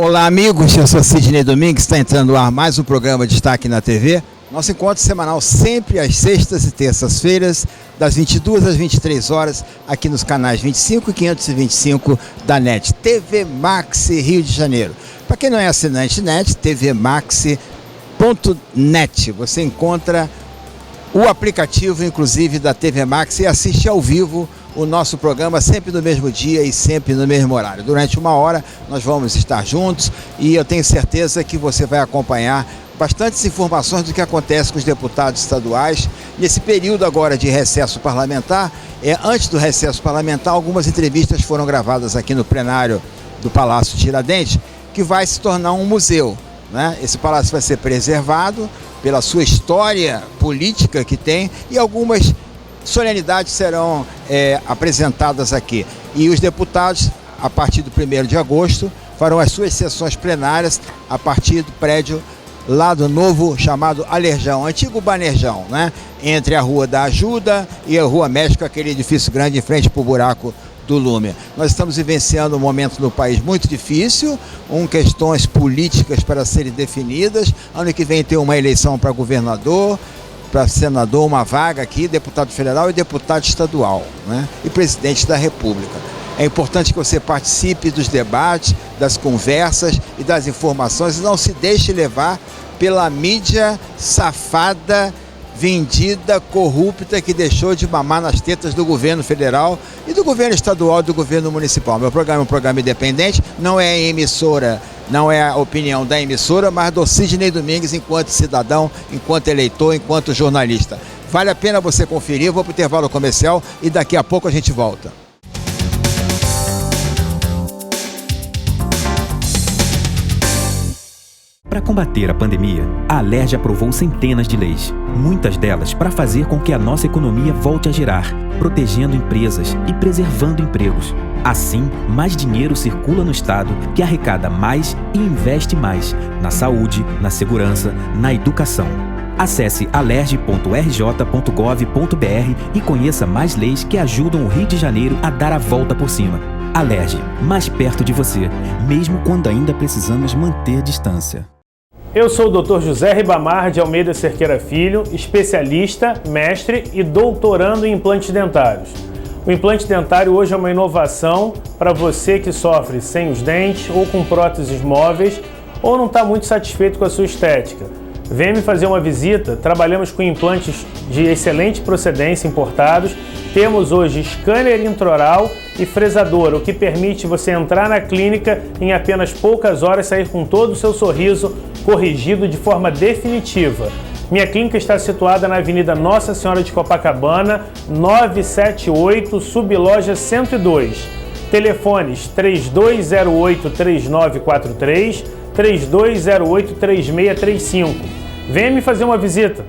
Olá, amigos, eu sou Sidney Domingues, está entrando no ar mais um programa Destaque na TV. Nosso encontro semanal sempre às sextas e terças-feiras, das 22 às 23 horas, aqui nos canais 25 e 525 da NET, TV Max Rio de Janeiro. Para quem não é assinante NET, tvmax.net, você encontra o aplicativo, inclusive, da TV Max e assiste ao vivo o nosso programa sempre no mesmo dia e sempre no mesmo horário. Durante uma hora nós vamos estar juntos e eu tenho certeza que você vai acompanhar bastantes informações do que acontece com os deputados estaduais nesse período agora de recesso parlamentar. Antes do recesso parlamentar, algumas entrevistas foram gravadas aqui no plenário do Palácio Tiradentes, que vai se tornar um museu, né? Esse palácio vai ser preservado pela sua história política que tem e algumas solenidades serão apresentadas aqui. E os deputados, a partir do 1º de agosto, farão as suas sessões plenárias a partir do prédio lá do novo chamado Alerjão, antigo Banerjão, né? Entre a Rua da Ajuda e a Rua México, aquele edifício grande em frente para o buraco do Lume. Nós estamos vivenciando um momento no país muito difícil, com questões políticas para serem definidas. Ano que vem tem uma eleição para governador, para senador, uma vaga aqui, deputado federal e deputado estadual, né? E presidente da República. É importante que você participe dos debates, das conversas e das informações e não se deixe levar pela mídia safada, vendida, corrupta, que deixou de mamar nas tetas do governo federal e do governo estadual e do governo municipal. Meu programa é um programa independente, não é emissora, não é a opinião da emissora, mas do Sidney Domingues enquanto cidadão, enquanto eleitor, enquanto jornalista. Vale a pena você conferir, eu vou para o intervalo comercial e daqui a pouco a gente volta. Para combater a pandemia, a Alerj aprovou centenas de leis, muitas delas para fazer com que a nossa economia volte a girar, protegendo empresas e preservando empregos. Assim, mais dinheiro circula no Estado, que arrecada mais e investe mais na saúde, na segurança, na educação. Acesse alerj.rj.gov.br e conheça mais leis que ajudam o Rio de Janeiro a dar a volta por cima. Alerj, mais perto de você, mesmo quando ainda precisamos manter distância. Eu sou o Dr. José Ribamar de Almeida Cerqueira Filho, especialista, mestre e doutorando em implantes dentários. O implante dentário hoje é uma inovação para você que sofre sem os dentes ou com próteses móveis ou não está muito satisfeito com a sua estética. Venha me fazer uma visita, trabalhamos com implantes de excelente procedência importados, temos hoje scanner intraoral e fresadora, o que permite você entrar na clínica em apenas poucas horas sair com todo o seu sorriso corrigido de forma definitiva. Minha clínica está situada na Avenida Nossa Senhora de Copacabana, 978, Subloja 102. Telefones 3208-3943, 3208-3635. Venha me fazer uma visita.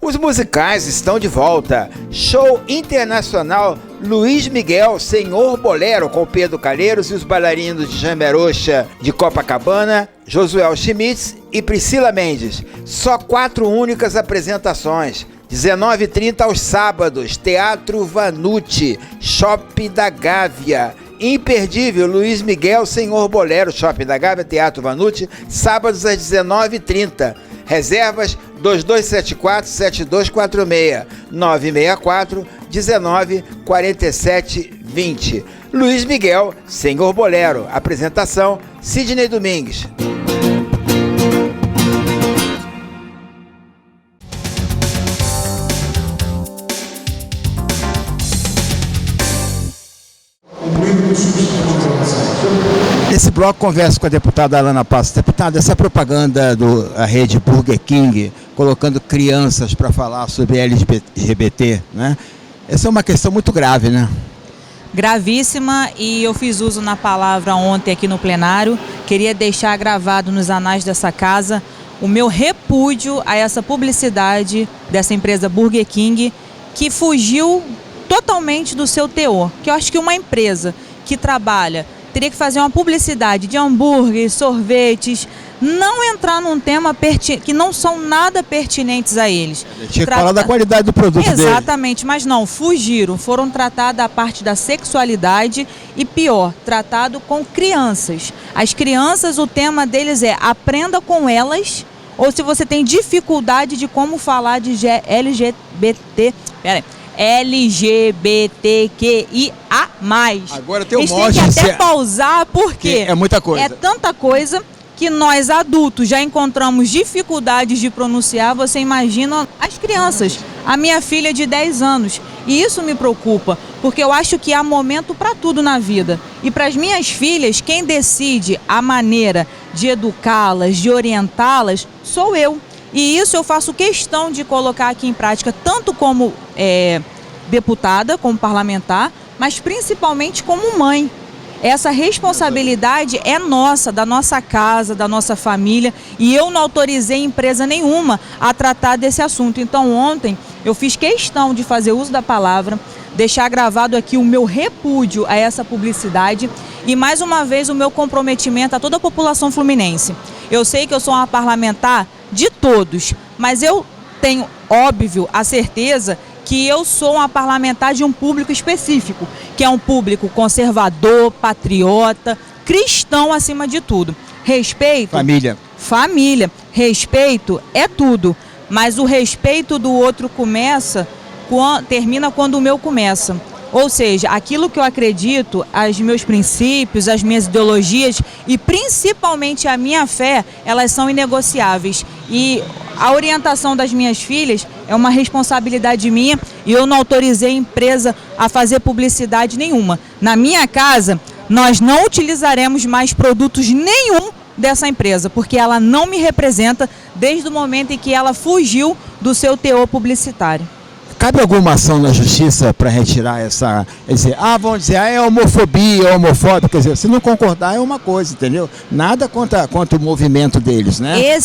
Os musicais estão de volta. Show internacional Luiz Miguel, Senhor Bolero, com Pedro Calheiros e os bailarinos de Jamberoxa de Copacabana, Josuel Schmitz e Priscila Mendes. Só 4 únicas apresentações. 19h30 aos sábados, Teatro Vanucci, Shopping da Gávea. Imperdível, Luiz Miguel, Senhor Bolero, Shopping da Gávea, Teatro Vanucci, sábados às 19h30. Reservas 2274-7246, 964-1947-20. Luiz Miguel, Senhor Bolero. Apresentação, Sidney Domingues. Nesse bloco, converso com a deputada Alana Passos. Deputada, essa propaganda da rede Burger King, colocando crianças para falar sobre LGBT, né? Essa é uma questão muito grave, né? Gravíssima, e eu fiz uso na palavra ontem aqui no plenário. Queria deixar gravado nos anais dessa casa o meu repúdio a essa publicidade dessa empresa Burger King, que fugiu totalmente do seu teor. Que eu acho que uma empresa que trabalha teria que fazer uma publicidade de hambúrgueres, sorvetes, não entrar num tema que não são nada pertinentes a eles. Tinha que falar da qualidade do produto deles. Exatamente, mas não, fugiram, foram tratados a parte da sexualidade e pior, tratado com crianças. As crianças, o tema deles é aprenda com elas, ou se você tem dificuldade de como falar de LGBTQIA+. Agora tem um Eles monte têm que de... até pausar, porque é muita coisa. É tanta coisa que nós adultos já encontramos dificuldades de pronunciar, você imagina as crianças. A minha filha de 10 anos. E isso me preocupa, porque eu acho que há momento para tudo na vida. E para as minhas filhas, quem decide a maneira de educá-las, de orientá-las, sou eu. E isso eu faço questão de colocar aqui em prática, tanto como deputada, como parlamentar, mas principalmente como mãe. Essa responsabilidade é nossa, da nossa casa, da nossa família, e eu não autorizei empresa nenhuma a tratar desse assunto. Então ontem eu fiz questão de fazer uso da palavra, deixar gravado aqui o meu repúdio a essa publicidade e mais uma vez o meu comprometimento a toda a população fluminense. Eu sei que eu sou uma parlamentar de todos, mas eu tenho, óbvio, a certeza que eu sou uma parlamentar de um público específico, que é um público conservador, patriota, cristão acima de tudo. Respeito... Família. Respeito é tudo, mas o respeito do outro termina quando o meu começa. Ou seja, aquilo que eu acredito, os meus princípios, as minhas ideologias e principalmente a minha fé, elas são inegociáveis. E a orientação das minhas filhas é uma responsabilidade minha e eu não autorizei a empresa a fazer publicidade nenhuma. Na minha casa, nós não utilizaremos mais produtos nenhum dessa empresa, porque ela não me representa desde o momento em que ela fugiu do seu teor publicitário. Cabe alguma ação na justiça para retirar essa... vão dizer, é homofobia, é homofóbico. Quer dizer, se não concordar é uma coisa, entendeu? Nada contra o movimento deles, né? É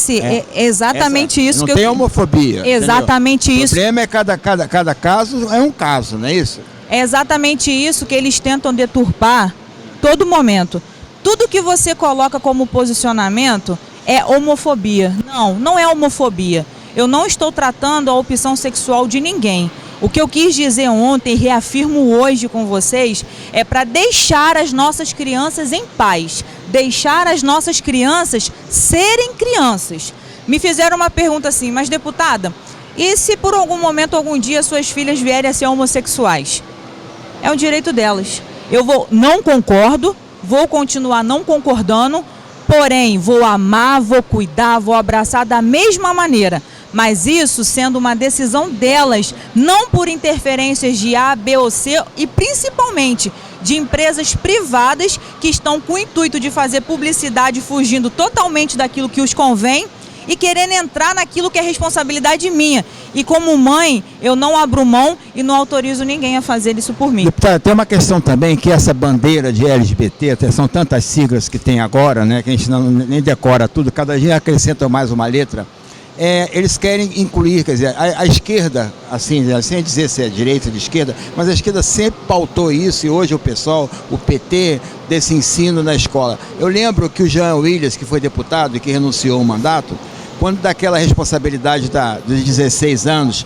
exatamente isso não que tem homofobia. Exatamente entendeu? isso. O problema é cada caso é um caso, não é isso? É exatamente isso que eles tentam deturpar todo momento. Tudo que você coloca como posicionamento é homofobia. Não é homofobia. Eu não estou tratando a opção sexual de ninguém. O que eu quis dizer ontem e reafirmo hoje com vocês é para deixar as nossas crianças em paz, deixar as nossas crianças serem crianças. Me fizeram uma pergunta assim, mas deputada, e se por algum momento, algum dia, suas filhas vierem a ser homossexuais? É um direito delas. Não concordo, vou continuar não concordando, porém vou amar, vou cuidar, vou abraçar da mesma maneira. Mas isso sendo uma decisão delas, não por interferências de A, B ou C e principalmente de empresas privadas que estão com o intuito de fazer publicidade fugindo totalmente daquilo que os convém e querendo entrar naquilo que é responsabilidade minha. E como mãe, eu não abro mão e não autorizo ninguém a fazer isso por mim. Deputada, tem uma questão também que essa bandeira de LGBT, são tantas siglas que tem agora, né, que a gente nem decora tudo, cada dia acrescenta mais uma letra. Eles querem incluir, quer dizer, a esquerda, assim, sem dizer se é direita ou de esquerda, mas a esquerda sempre pautou isso e hoje o pessoal, o PT, desse ensino na escola. Eu lembro que o Jean Willis, que foi deputado e que renunciou ao mandato, quando daquela responsabilidade dos 16 anos,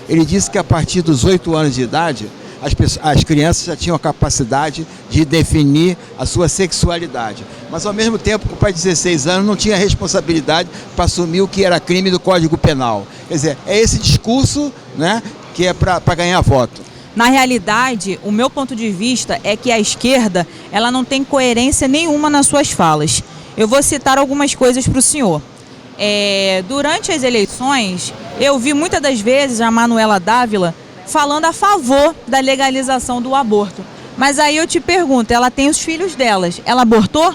ele disse que a partir dos 8 anos de idade, as crianças já tinham a capacidade de definir a sua sexualidade. Mas, ao mesmo tempo, o pai de 16 anos não tinha responsabilidade para assumir o que era crime do Código Penal. Quer dizer, é esse discurso, né, que é para ganhar voto. Na realidade, o meu ponto de vista é que a esquerda ela não tem coerência nenhuma nas suas falas. Eu vou citar algumas coisas para o senhor. Durante as eleições, eu vi muitas das vezes a Manuela Dávila falando a favor da legalização do aborto. Mas aí eu te pergunto, ela tem os filhos delas, ela abortou?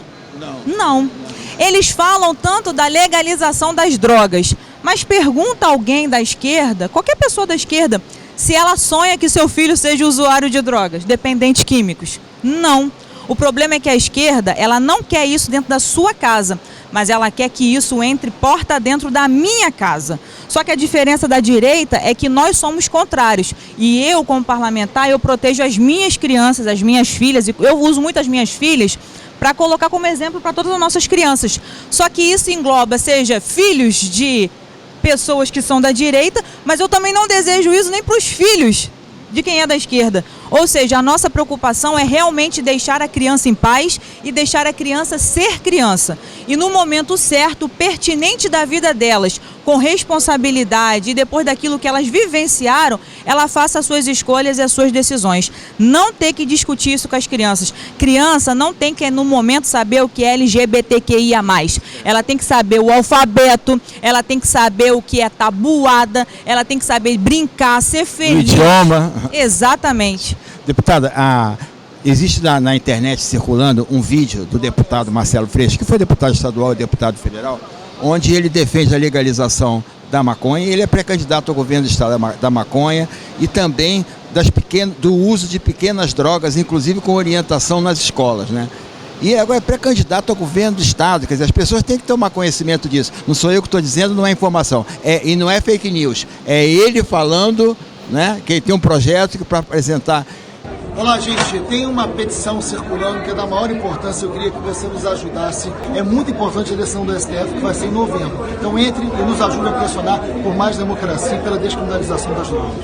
Não. Eles falam tanto da legalização das drogas, mas pergunta alguém da esquerda, qualquer pessoa da esquerda, se ela sonha que seu filho seja usuário de drogas, dependentes químicos. Não. O problema é que a esquerda, ela não quer isso dentro da sua casa, mas ela quer que isso entre porta dentro da minha casa. Só que a diferença da direita é que nós somos contrários. E eu, como parlamentar, eu protejo as minhas crianças, as minhas filhas, e eu uso muito as minhas filhas para colocar como exemplo para todas as nossas crianças. Só que isso engloba, seja filhos de pessoas que são da direita, mas eu também não desejo isso nem para os filhos de quem é da esquerda. Ou seja, a nossa preocupação é realmente deixar a criança em paz e deixar a criança ser criança. E no momento certo, pertinente da vida delas, com responsabilidade e depois daquilo que elas vivenciaram, ela faça as suas escolhas e as suas decisões. Não ter que discutir isso com as crianças. Criança não tem que, no momento, saber o que é LGBTQIA+. Ela tem que saber o alfabeto, ela tem que saber o que é tabuada, ela tem que saber brincar, ser feliz. O idioma. Exatamente. Deputada, existe na internet circulando um vídeo do deputado Marcelo Freixo, que foi deputado estadual e deputado federal, onde ele defende a legalização da maconha. Ele é pré-candidato ao governo do estado da maconha e também do uso de pequenas drogas, inclusive com orientação nas escolas, né? E agora é pré-candidato ao governo do estado, quer dizer, as pessoas têm que tomar conhecimento disso. Não sou eu que estou dizendo, não é informação. E não é fake news, é ele falando, né, que ele tem um projeto para apresentar. Olá, gente, tem uma petição circulando que é da maior importância, eu queria que você nos ajudasse. É muito importante a eleição do STF, que vai ser em novembro. Então entre e nos ajude a pressionar por mais democracia e pela descriminalização das drogas.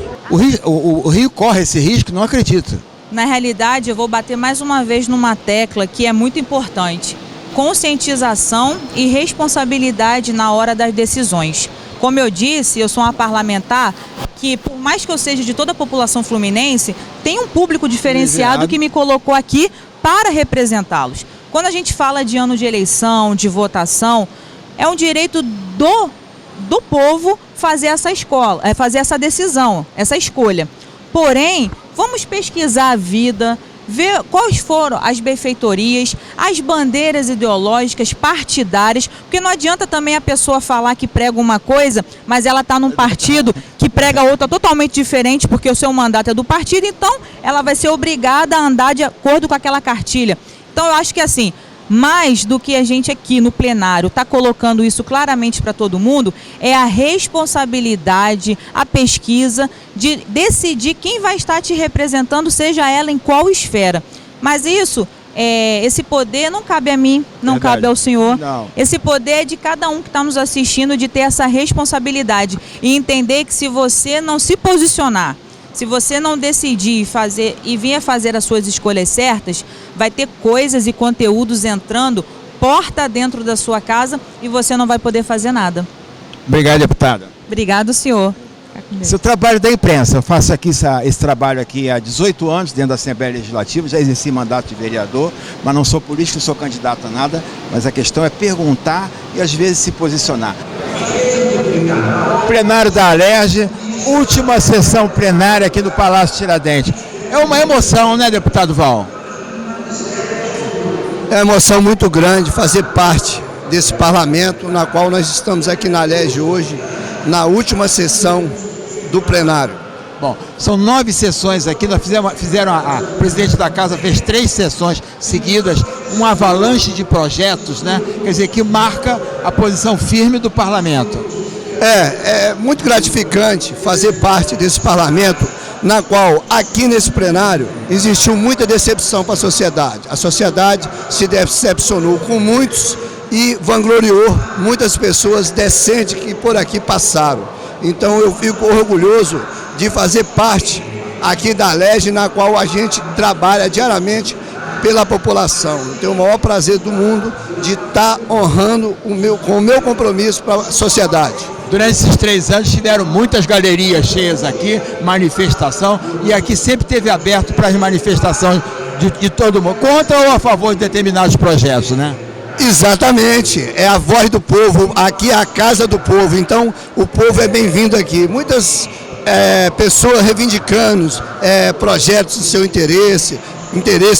O Rio corre esse risco? Não acredito. Na realidade, eu vou bater mais uma vez numa tecla que é muito importante. Conscientização e responsabilidade na hora das decisões. Como eu disse, eu sou uma parlamentar que, por mais que eu seja de toda a população fluminense, tem um público diferenciado que me colocou aqui para representá-los. Quando a gente fala de ano de eleição, de votação, é um direito do povo fazer fazer essa decisão, essa escolha. Porém, vamos pesquisar a vida, ver quais foram as benfeitorias, as bandeiras ideológicas, partidárias, porque não adianta também a pessoa falar que prega uma coisa, mas ela está num partido que prega outra totalmente diferente, porque o seu mandato é do partido, então ela vai ser obrigada a andar de acordo com aquela cartilha. Então eu acho que assim, mais do que a gente aqui no plenário está colocando isso claramente para todo mundo, é a responsabilidade, a pesquisa de decidir quem vai estar te representando, seja ela em qual esfera. Mas isso, esse poder não cabe a mim, não cabe ao senhor. Não. Esse poder é de cada um que está nos assistindo, de ter essa responsabilidade e entender que se você não se posicionar, se você não decidir fazer e vir fazer as suas escolhas certas, vai ter coisas e conteúdos entrando porta dentro da sua casa e você não vai poder fazer nada. Obrigado, deputada. Obrigado, senhor. Seu trabalho da imprensa, eu faço aqui esse trabalho aqui há 18 anos dentro da Assembleia Legislativa, já exerci mandato de vereador, mas não sou político, não sou candidato a nada, mas a questão é perguntar e às vezes se posicionar. Plenário da Alerj, última sessão plenária aqui no Palácio Tiradentes. É uma emoção, né, deputado Val? É uma emoção muito grande fazer parte desse parlamento, na qual nós estamos aqui na Alerj hoje, na última sessão do plenário. Bom, são 9 sessões aqui, nós o presidente da casa fez 3 sessões seguidas, um avalanche de projetos, né? Quer dizer, que marca a posição firme do parlamento. É muito gratificante fazer parte desse parlamento, na qual, aqui nesse plenário, existiu muita decepção para a sociedade. A sociedade se decepcionou com muitos e vangloriou muitas pessoas decentes que por aqui passaram. Então eu fico orgulhoso de fazer parte aqui da Alerj, na qual a gente trabalha diariamente pela população. Eu tenho o maior prazer do mundo de estar honrando com o meu compromisso para a sociedade. Durante esses 3 anos tiveram muitas galerias cheias aqui, manifestação, e aqui sempre teve aberto para as manifestações de todo mundo, contra ou a favor de determinados projetos, né? Exatamente, é a voz do povo, aqui é a casa do povo, então o povo é bem-vindo aqui. Muitas pessoas reivindicando projetos de seu interesse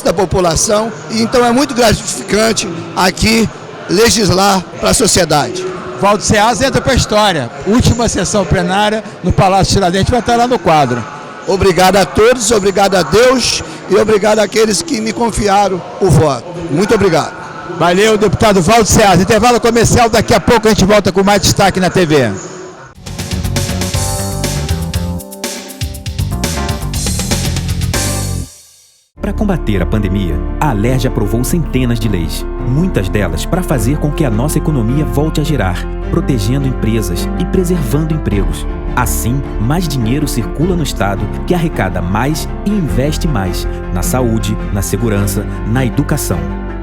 da população, então é muito gratificante aqui legislar para a sociedade. Valdo Ceasa entra para a história, última sessão plenária no Palácio Tiradentes, vai estar lá no quadro. Obrigado a todos, obrigado a Deus e obrigado àqueles que me confiaram o voto. Muito obrigado. Valeu, deputado Valdo Ceasa. Intervalo comercial, daqui a pouco a gente volta com mais destaque na TV. Para combater a pandemia, a Alerj aprovou centenas de leis, muitas delas para fazer com que a nossa economia volte a girar, protegendo empresas e preservando empregos. Assim, mais dinheiro circula no Estado, que arrecada mais e investe mais na saúde, na segurança, na educação.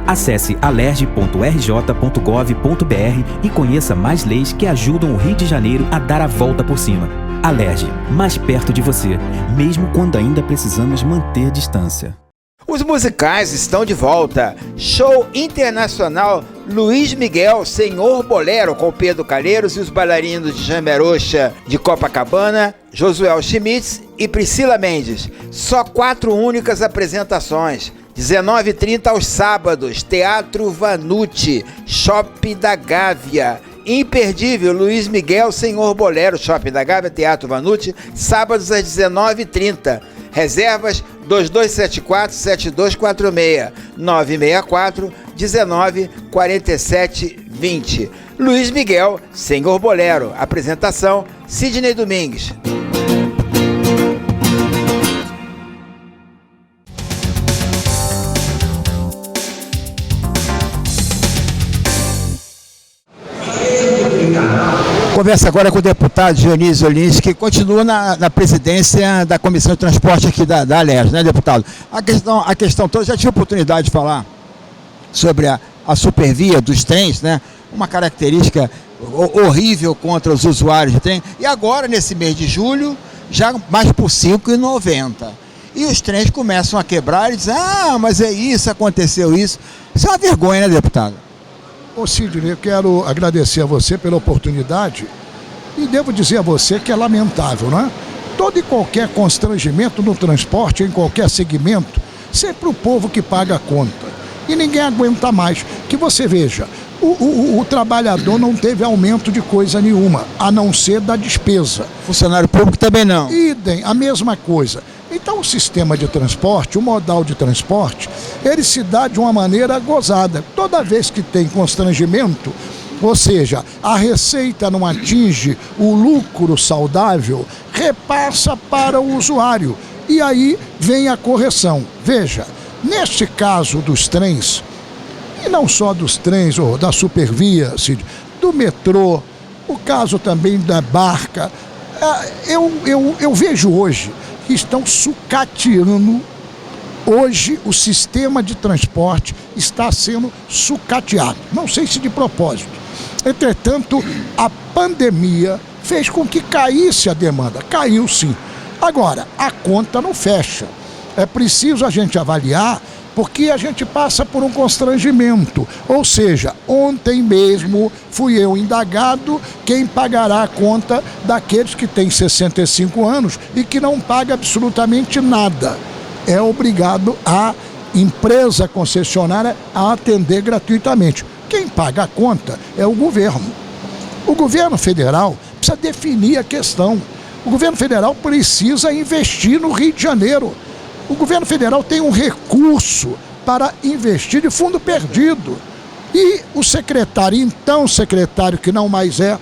Acesse alerj.rj.gov.br e conheça mais leis que ajudam o Rio de Janeiro a dar a volta por cima. Alerj, mais perto de você, mesmo quando ainda precisamos manter distância. Os musicais estão de volta. Show internacional Luiz Miguel, Senhor Bolero, com Pedro Calheiros e os bailarinos de Jamerocha de Copacabana, Josuel Schmitz e Priscila Mendes. Só 4 únicas apresentações. 19h30 aos sábados, Teatro Vanucci, Shopping da Gávea. Imperdível, Luiz Miguel, Senhor Bolero, Shopping da Gávea, Teatro Vanucci, sábados às 19h30. Reservas 2274-7246, 964-1947-20. Luiz Miguel, Senhor Bolero. Apresentação, Sidney Domingues. Conversa agora com o deputado Dionísio Lins, que continua na presidência da Comissão de Transporte aqui da Alerj, né, deputado? A questão toda, já tive a oportunidade de falar sobre a supervia dos trens, né? Uma característica horrível contra os usuários de trem. E agora, nesse mês de julho, já mais por R$ 5,90. E os trens começam a quebrar e dizem, mas é isso, aconteceu isso. Isso é uma vergonha, né, deputado? Ô Sidney, eu quero agradecer a você pela oportunidade e devo dizer a você que é lamentável, não é? Todo e qualquer constrangimento no transporte, em qualquer segmento, sempre o povo que paga a conta. E ninguém aguenta mais. Que você veja, o trabalhador não teve aumento de coisa nenhuma, a não ser da despesa. Funcionário público também não. Idem, a mesma coisa. Então o sistema de transporte, o modal de transporte, ele se dá de uma maneira gozada. Toda vez que tem constrangimento, ou seja, a receita não atinge o lucro saudável, repassa para o usuário. E aí vem a correção. Veja, neste caso dos trens, e não só dos trens ou da supervia, do metrô, o caso também da barca, eu vejo hoje que estão sucateando. Hoje o sistema de transporte está sendo sucateado. Não sei se de propósito. Entretanto, a pandemia fez com que caísse a demanda. Caiu sim. Agora, a conta não fecha. É preciso a gente avaliar, porque a gente passa por um constrangimento. Ou seja, ontem mesmo fui eu indagado quem pagará a conta daqueles que têm 65 anos e que não paga absolutamente nada. É obrigado a empresa concessionária a atender gratuitamente. Quem paga a conta é o governo. O governo federal precisa definir a questão. O governo federal precisa investir no Rio de Janeiro. O governo federal tem um recurso para investir de fundo perdido. E o secretário, então secretário que não mais é,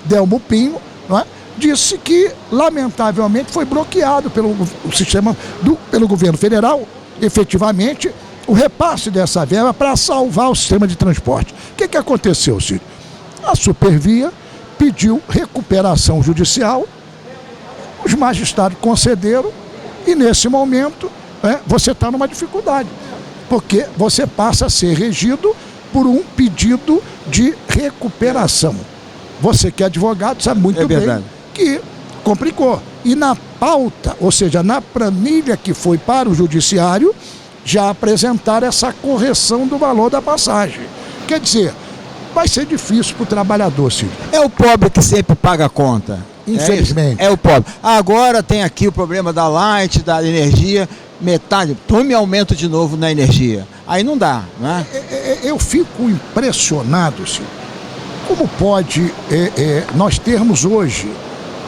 Delmo Pinho, não é, disse que, lamentavelmente, foi bloqueado pelo governo federal, efetivamente, o repasse dessa verba para salvar o sistema de transporte. O que aconteceu, Ciro? A Supervia pediu recuperação judicial, os magistrados concederam, e nesse momento você está numa dificuldade, porque você passa a ser regido por um pedido de recuperação. Você que é advogado sabe muito bem que complicou. E na pauta, ou seja, na planilha que foi para o judiciário, já apresentaram essa correção do valor da passagem. Quer dizer, vai ser difícil para o trabalhador, Ciro. É o pobre que sempre paga a conta. Infelizmente. É o pobre. Agora tem aqui o problema da Light, da energia, metade. Tome aumento de novo na energia. Aí não dá, né? Eu fico impressionado, Ciro. Como pode nós termos hoje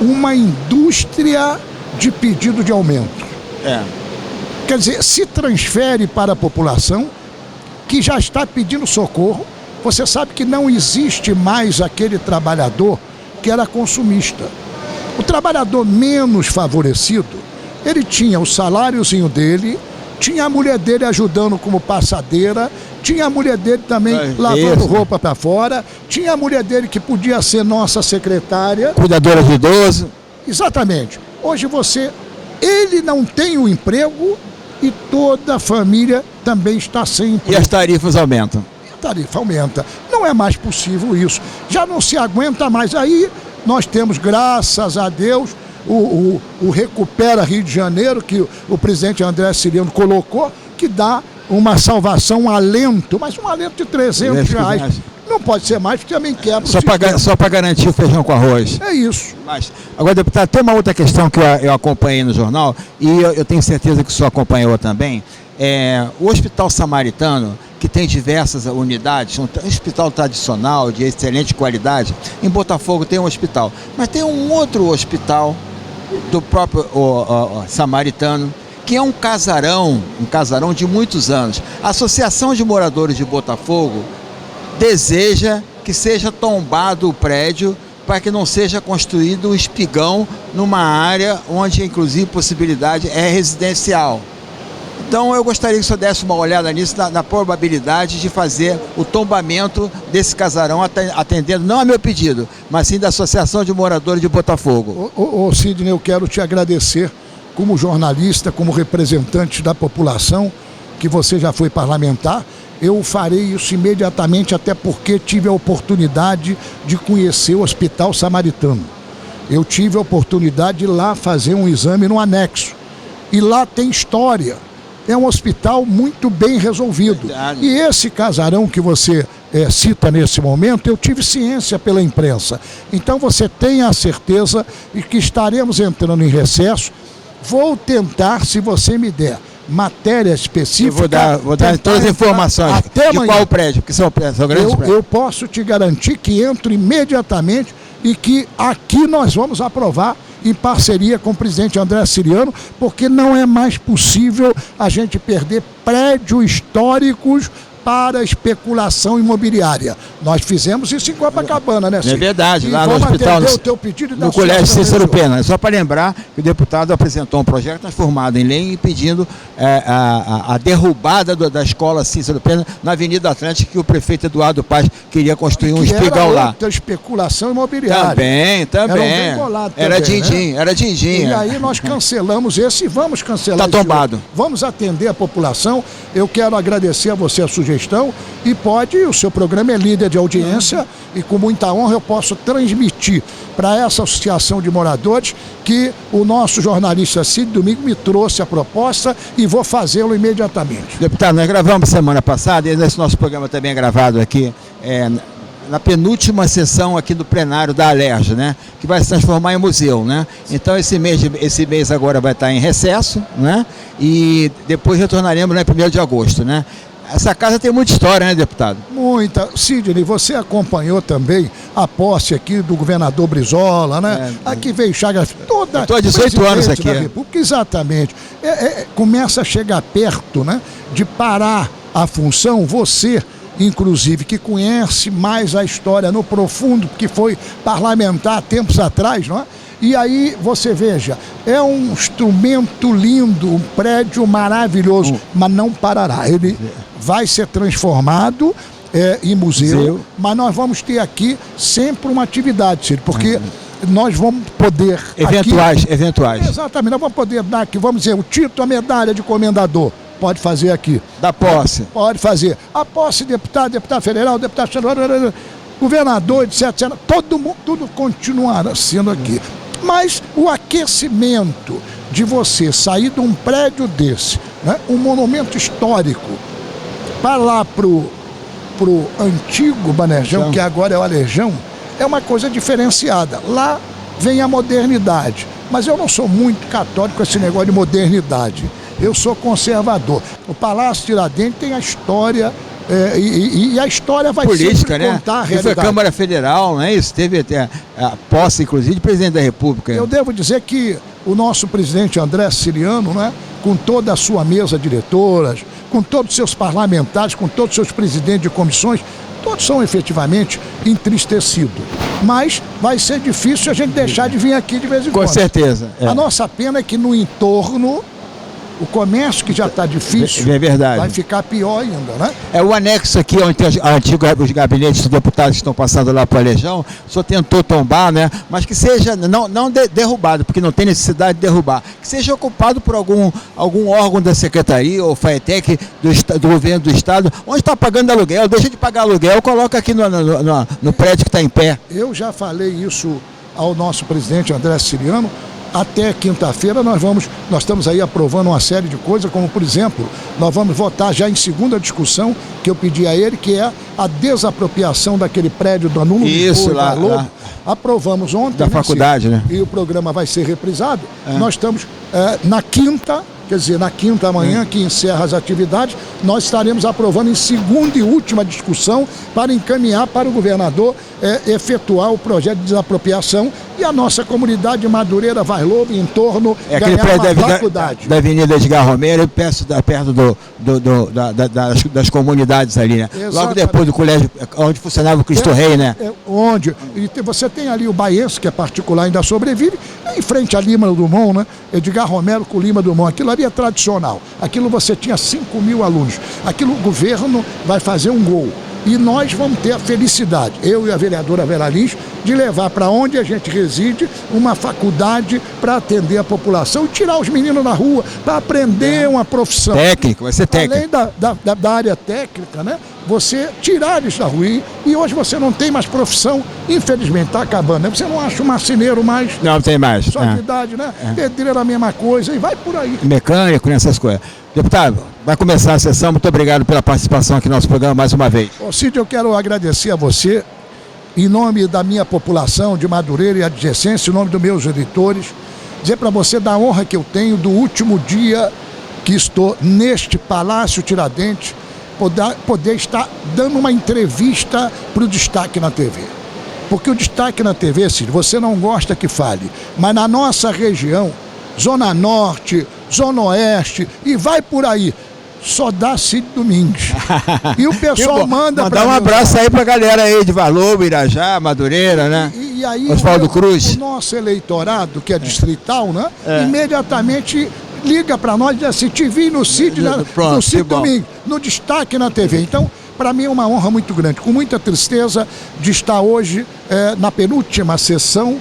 uma indústria de pedido de aumento? Quer dizer, se transfere para a população que já está pedindo socorro. Você sabe que não existe mais aquele trabalhador que era consumista. O trabalhador menos favorecido, ele tinha o saláriozinho dele tinha a mulher dele ajudando como passadeira, tinha a mulher dele também lavando roupa para fora, tinha a mulher dele que podia ser nossa secretária. Cuidadora de idoso. Exatamente. Hoje ele não tem o emprego e toda a família também está sem emprego. E as tarifas aumentam. A tarifa aumenta. Não é mais possível isso. Já não se aguenta mais. Aí nós temos, graças a Deus, o Recupera Rio de Janeiro, que o presidente André Ciliano colocou, que dá uma salvação, um alento, mas um alento de R$300. Não pode ser mais, porque também quebra o sistema. Só para garantir o feijão com arroz. É isso. Mas, agora, deputado, tem uma outra questão que eu acompanhei no jornal, e eu tenho certeza que o senhor acompanhou também. O Hospital Samaritano, que tem diversas unidades, um hospital tradicional, de excelente qualidade. Em Botafogo tem um hospital, mas tem um outro hospital do próprio Samaritano, que é um casarão de muitos anos. A Associação de Moradores de Botafogo deseja que seja tombado o prédio para que não seja construído um espigão numa área onde, inclusive, possibilidade é residencial. Então, eu gostaria que o senhor desse uma olhada nisso, na probabilidade de fazer o tombamento desse casarão, atendendo não a meu pedido, mas sim da Associação de Moradores de Botafogo. Sidney, eu quero te agradecer como jornalista, como representante da população, que você já foi parlamentar. Eu farei isso imediatamente, até porque tive a oportunidade de conhecer o Hospital Samaritano. Eu tive a oportunidade de ir lá fazer um exame no anexo. E lá tem história. É um hospital muito bem resolvido. Verdade. E esse casarão que você cita nesse momento, eu tive ciência pela imprensa. Então você tenha a certeza de que estaremos entrando em recesso. Vou tentar, se você me der matéria específica. Vou dar todas as informações até de qual prédio, porque são grandes prédios. Eu posso te garantir que entro imediatamente e que aqui nós vamos aprovar em parceria com o presidente André Ciliano, porque não é mais possível a gente perder prédios históricos para especulação imobiliária. Nós fizemos isso em Copacabana, né, Cid? É verdade, e lá no hospital, o teu pedido no Colégio Cícero Pena. Só para lembrar que o deputado apresentou um projeto transformado em lei pedindo a derrubada da escola Cícero Pena na Avenida Atlântica, que o prefeito Eduardo Paz queria construir um espigão lá. Outra especulação imobiliária. Também. Era din-din, né? Era din-din. E aí nós cancelamos esse e vamos cancelar. Está tombado. Vamos atender a população. Eu quero agradecer a você a sugestão e o seu programa é líder de audiência e com muita honra eu posso transmitir para essa associação de moradores que o nosso jornalista Cid Domingo me trouxe a proposta e vou fazê-lo imediatamente. Deputado, nós gravamos semana passada, e esse nosso programa também é gravado aqui, na penúltima sessão aqui do plenário da Alerj, né? Que vai se transformar em museu, né? Então esse mês agora vai estar em recesso, né? E depois retornaremos, né, 1º de agosto, né? Essa casa tem muita história, né, deputado? Muita. Sidney, você acompanhou também a posse aqui do governador Brizola, né? Aqui veio Chagas, toda... Estou há 18 anos aqui. República, exatamente. Começa a chegar perto, né, de parar a função, você, inclusive, que conhece mais a história no profundo, que foi parlamentar tempos atrás, não é? E aí, você veja, é um instrumento lindo, um prédio maravilhoso, mas não parará. Ele vai ser transformado em museu, mas nós vamos ter aqui sempre uma atividade, Ciro, porque nós vamos poder... Eventuais. Exatamente, nós vamos poder dar aqui, vamos dizer, o título, a medalha de comendador. Pode fazer aqui. Da posse. Pode fazer. A posse, deputado federal, deputado estadual, governador, etc. Todo mundo, tudo continuará sendo aqui. Mas o aquecimento de você sair de um prédio desse, né, um monumento histórico, para lá pro antigo Banejão, que agora é o Alejão, é uma coisa diferenciada. Lá vem a modernidade. Mas eu não sou muito católico com esse negócio de modernidade. Eu sou conservador. O Palácio Tiradentes tem a história... e a história vai política, sempre contar a realidade. Foi a Câmara Federal, não é isso? Teve até a posse, inclusive, de presidente da República. Eu devo dizer que o nosso presidente André Ciliano, né, com toda a sua mesa diretoras, com todos os seus parlamentares, com todos os seus presidentes de comissões, todos são efetivamente entristecidos. Mas vai ser difícil a gente deixar de vir aqui de vez em quando. Com certeza. A nossa pena é que no entorno O comércio que já está difícil, É verdade. vai ficar pior ainda, né? É o anexo aqui, onde tem os gabinetes dos deputados que estão passando lá para a Legião. O senhor tentou tombar, né? Mas que seja, não derrubado, porque não tem necessidade de derrubar. Que seja ocupado por algum órgão da Secretaria ou FAETEC do governo do Estado, onde está pagando aluguel. Deixa de pagar aluguel, coloca aqui no prédio que está em pé. Eu já falei isso ao nosso presidente André Siciliano. Até quinta-feira nós estamos aí aprovando uma série de coisas, como por exemplo, nós vamos votar já em segunda discussão, que eu pedi a ele, que é a desapropriação daquele prédio do Anulo. Isso, lá. Aprovamos ontem. Da faculdade, né? E o programa vai ser reprisado. Nós estamos na quinta, quer dizer, na quinta amanhã, que encerra as atividades, nós estaremos aprovando em segunda e última discussão para encaminhar para o governador efetuar o projeto de desapropriação e a nossa comunidade de Madureira, Vaz Lobo, em torno, aquele ganhar prédio uma faculdade. Da Avenida Edgar Romero, perto das comunidades ali, né? Exatamente. Logo depois do colégio, onde funcionava o Cristo Rei, né? Você tem ali o Baense, que é particular, ainda sobrevive, em frente à Lima Dumont, né? Edgar Romero com Lima Dumont. Aquilo ali é tradicional. Aquilo você tinha 5.000 alunos. Aquilo o governo vai fazer um gol. E nós vamos ter a felicidade, eu e a vereadora Vera Lins, de levar para onde a gente reside uma faculdade para atender a população e tirar os meninos na rua, para aprender uma profissão. Técnico, vai ser técnico. Além da área técnica, né? Você tirar eles da rua. E hoje você não tem mais profissão, infelizmente, está acabando, né? Você não acha um marceneiro mais. Não tem mais. Só de idade, né? Pedreiro é a mesma coisa e vai por aí. Mecânico, nessas coisas. Deputado, vai começar a sessão. Muito obrigado pela participação aqui no nosso programa mais uma vez. Ô Cid, eu quero agradecer a você, em nome da minha população de Madureira e adjacência, em nome dos meus editores, dizer para você da honra que eu tenho do último dia que estou neste Palácio Tiradentes, poder estar dando uma entrevista para o Destaque na TV. Porque o Destaque na TV, Cid, você não gosta que fale, mas na nossa região, Zona Norte, Zona Oeste e vai por aí, só dá Cid Domingues. E o pessoal manda para mandar um abraço aí pra galera aí de Vaz Lobo, Irajá, Madureira, né? E aí Oswaldo Cruz. O nosso eleitorado, que é distrital, né? Imediatamente liga para nós e diz assim, te vi no Cid, no Cid Domingues, no Destaque na TV. Então, para mim é uma honra muito grande, com muita tristeza de estar hoje na penúltima sessão,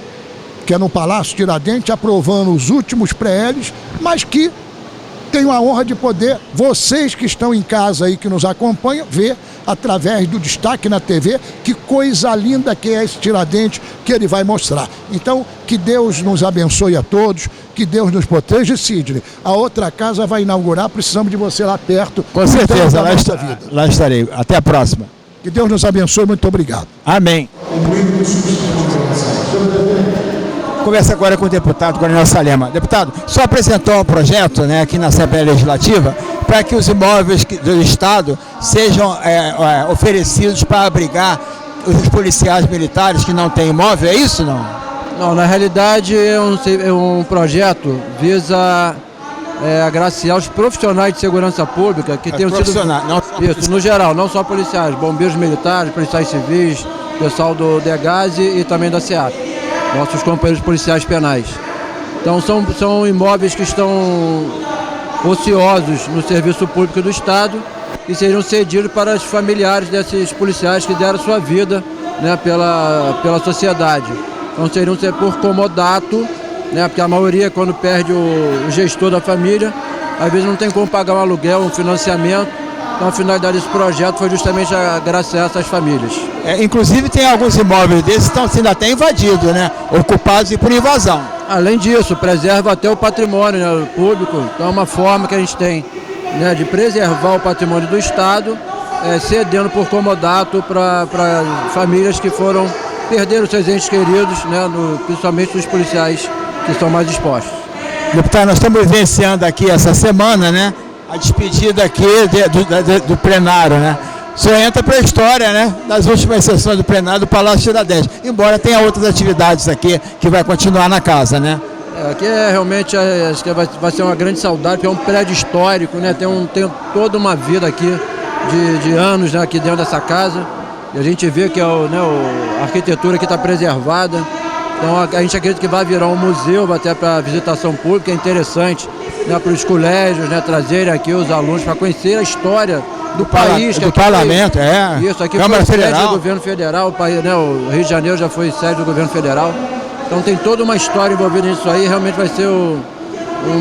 que é no Palácio Tiradentes, aprovando os últimos pré-Ls, mas que tenho a honra de poder, vocês que estão em casa aí, que nos acompanham, ver através do Destaque na TV, que coisa linda que é esse Tiradentes que ele vai mostrar. Então, que Deus nos abençoe a todos, que Deus nos proteja. Sidney, a outra casa vai inaugurar, precisamos de você lá perto. Com certeza, lá estarei. Até a próxima. Que Deus nos abençoe, muito obrigado. Amém. Conversa agora com o deputado Coronel Salema. Deputado, só apresentou um projeto, né, aqui na Assembleia Legislativa para que os imóveis do Estado sejam oferecidos para abrigar os policiais militares que não têm imóvel, é isso ou não? Não, na realidade é um projeto visa agraciar os profissionais de segurança pública que tenham sido... Isso, no geral, não só policiais, bombeiros militares, policiais civis, pessoal do DEGASE e também da SEAP. Nossos companheiros policiais penais. Então são imóveis que estão ociosos no serviço público do Estado e seriam cedidos para os familiares desses policiais que deram sua vida, né, pela sociedade. Então seriam por comodato, né, porque a maioria, quando perde o gestor da família, às vezes não tem como pagar um aluguel, um financiamento. Então a finalidade desse projeto foi justamente agraciar essas famílias. Inclusive tem alguns imóveis desses que estão sendo até invadidos, né? Ocupados e por invasão. Além disso, preserva até o patrimônio, né, público. Então é uma forma que a gente tem, né, de preservar o patrimônio do Estado, cedendo por comodato para famílias que perderam seus entes queridos, né, principalmente os policiais que estão mais expostos. Deputado, nós estamos vivenciando aqui essa semana, né, a despedida aqui do plenário, né? O senhor entra para a história, né, das últimas sessões do plenário do Palácio Tiradentes, embora tenha outras atividades aqui que vai continuar na casa, né? Aqui realmente acho que vai ser uma grande saudade, porque é um prédio histórico, né? Tem toda uma vida aqui de anos, né, aqui dentro dessa casa. E a gente vê que a arquitetura aqui está preservada. Então a gente acredita que vai virar um museu até para visitação pública, é interessante, né, para os colégios, né, trazerem aqui os alunos para conhecer a história do país. Do parlamento, Isso, aqui Câmara foi Federal. sede do governo federal, o Rio de Janeiro já foi sede do governo federal. Então tem toda uma história envolvida nisso aí, realmente vai ser um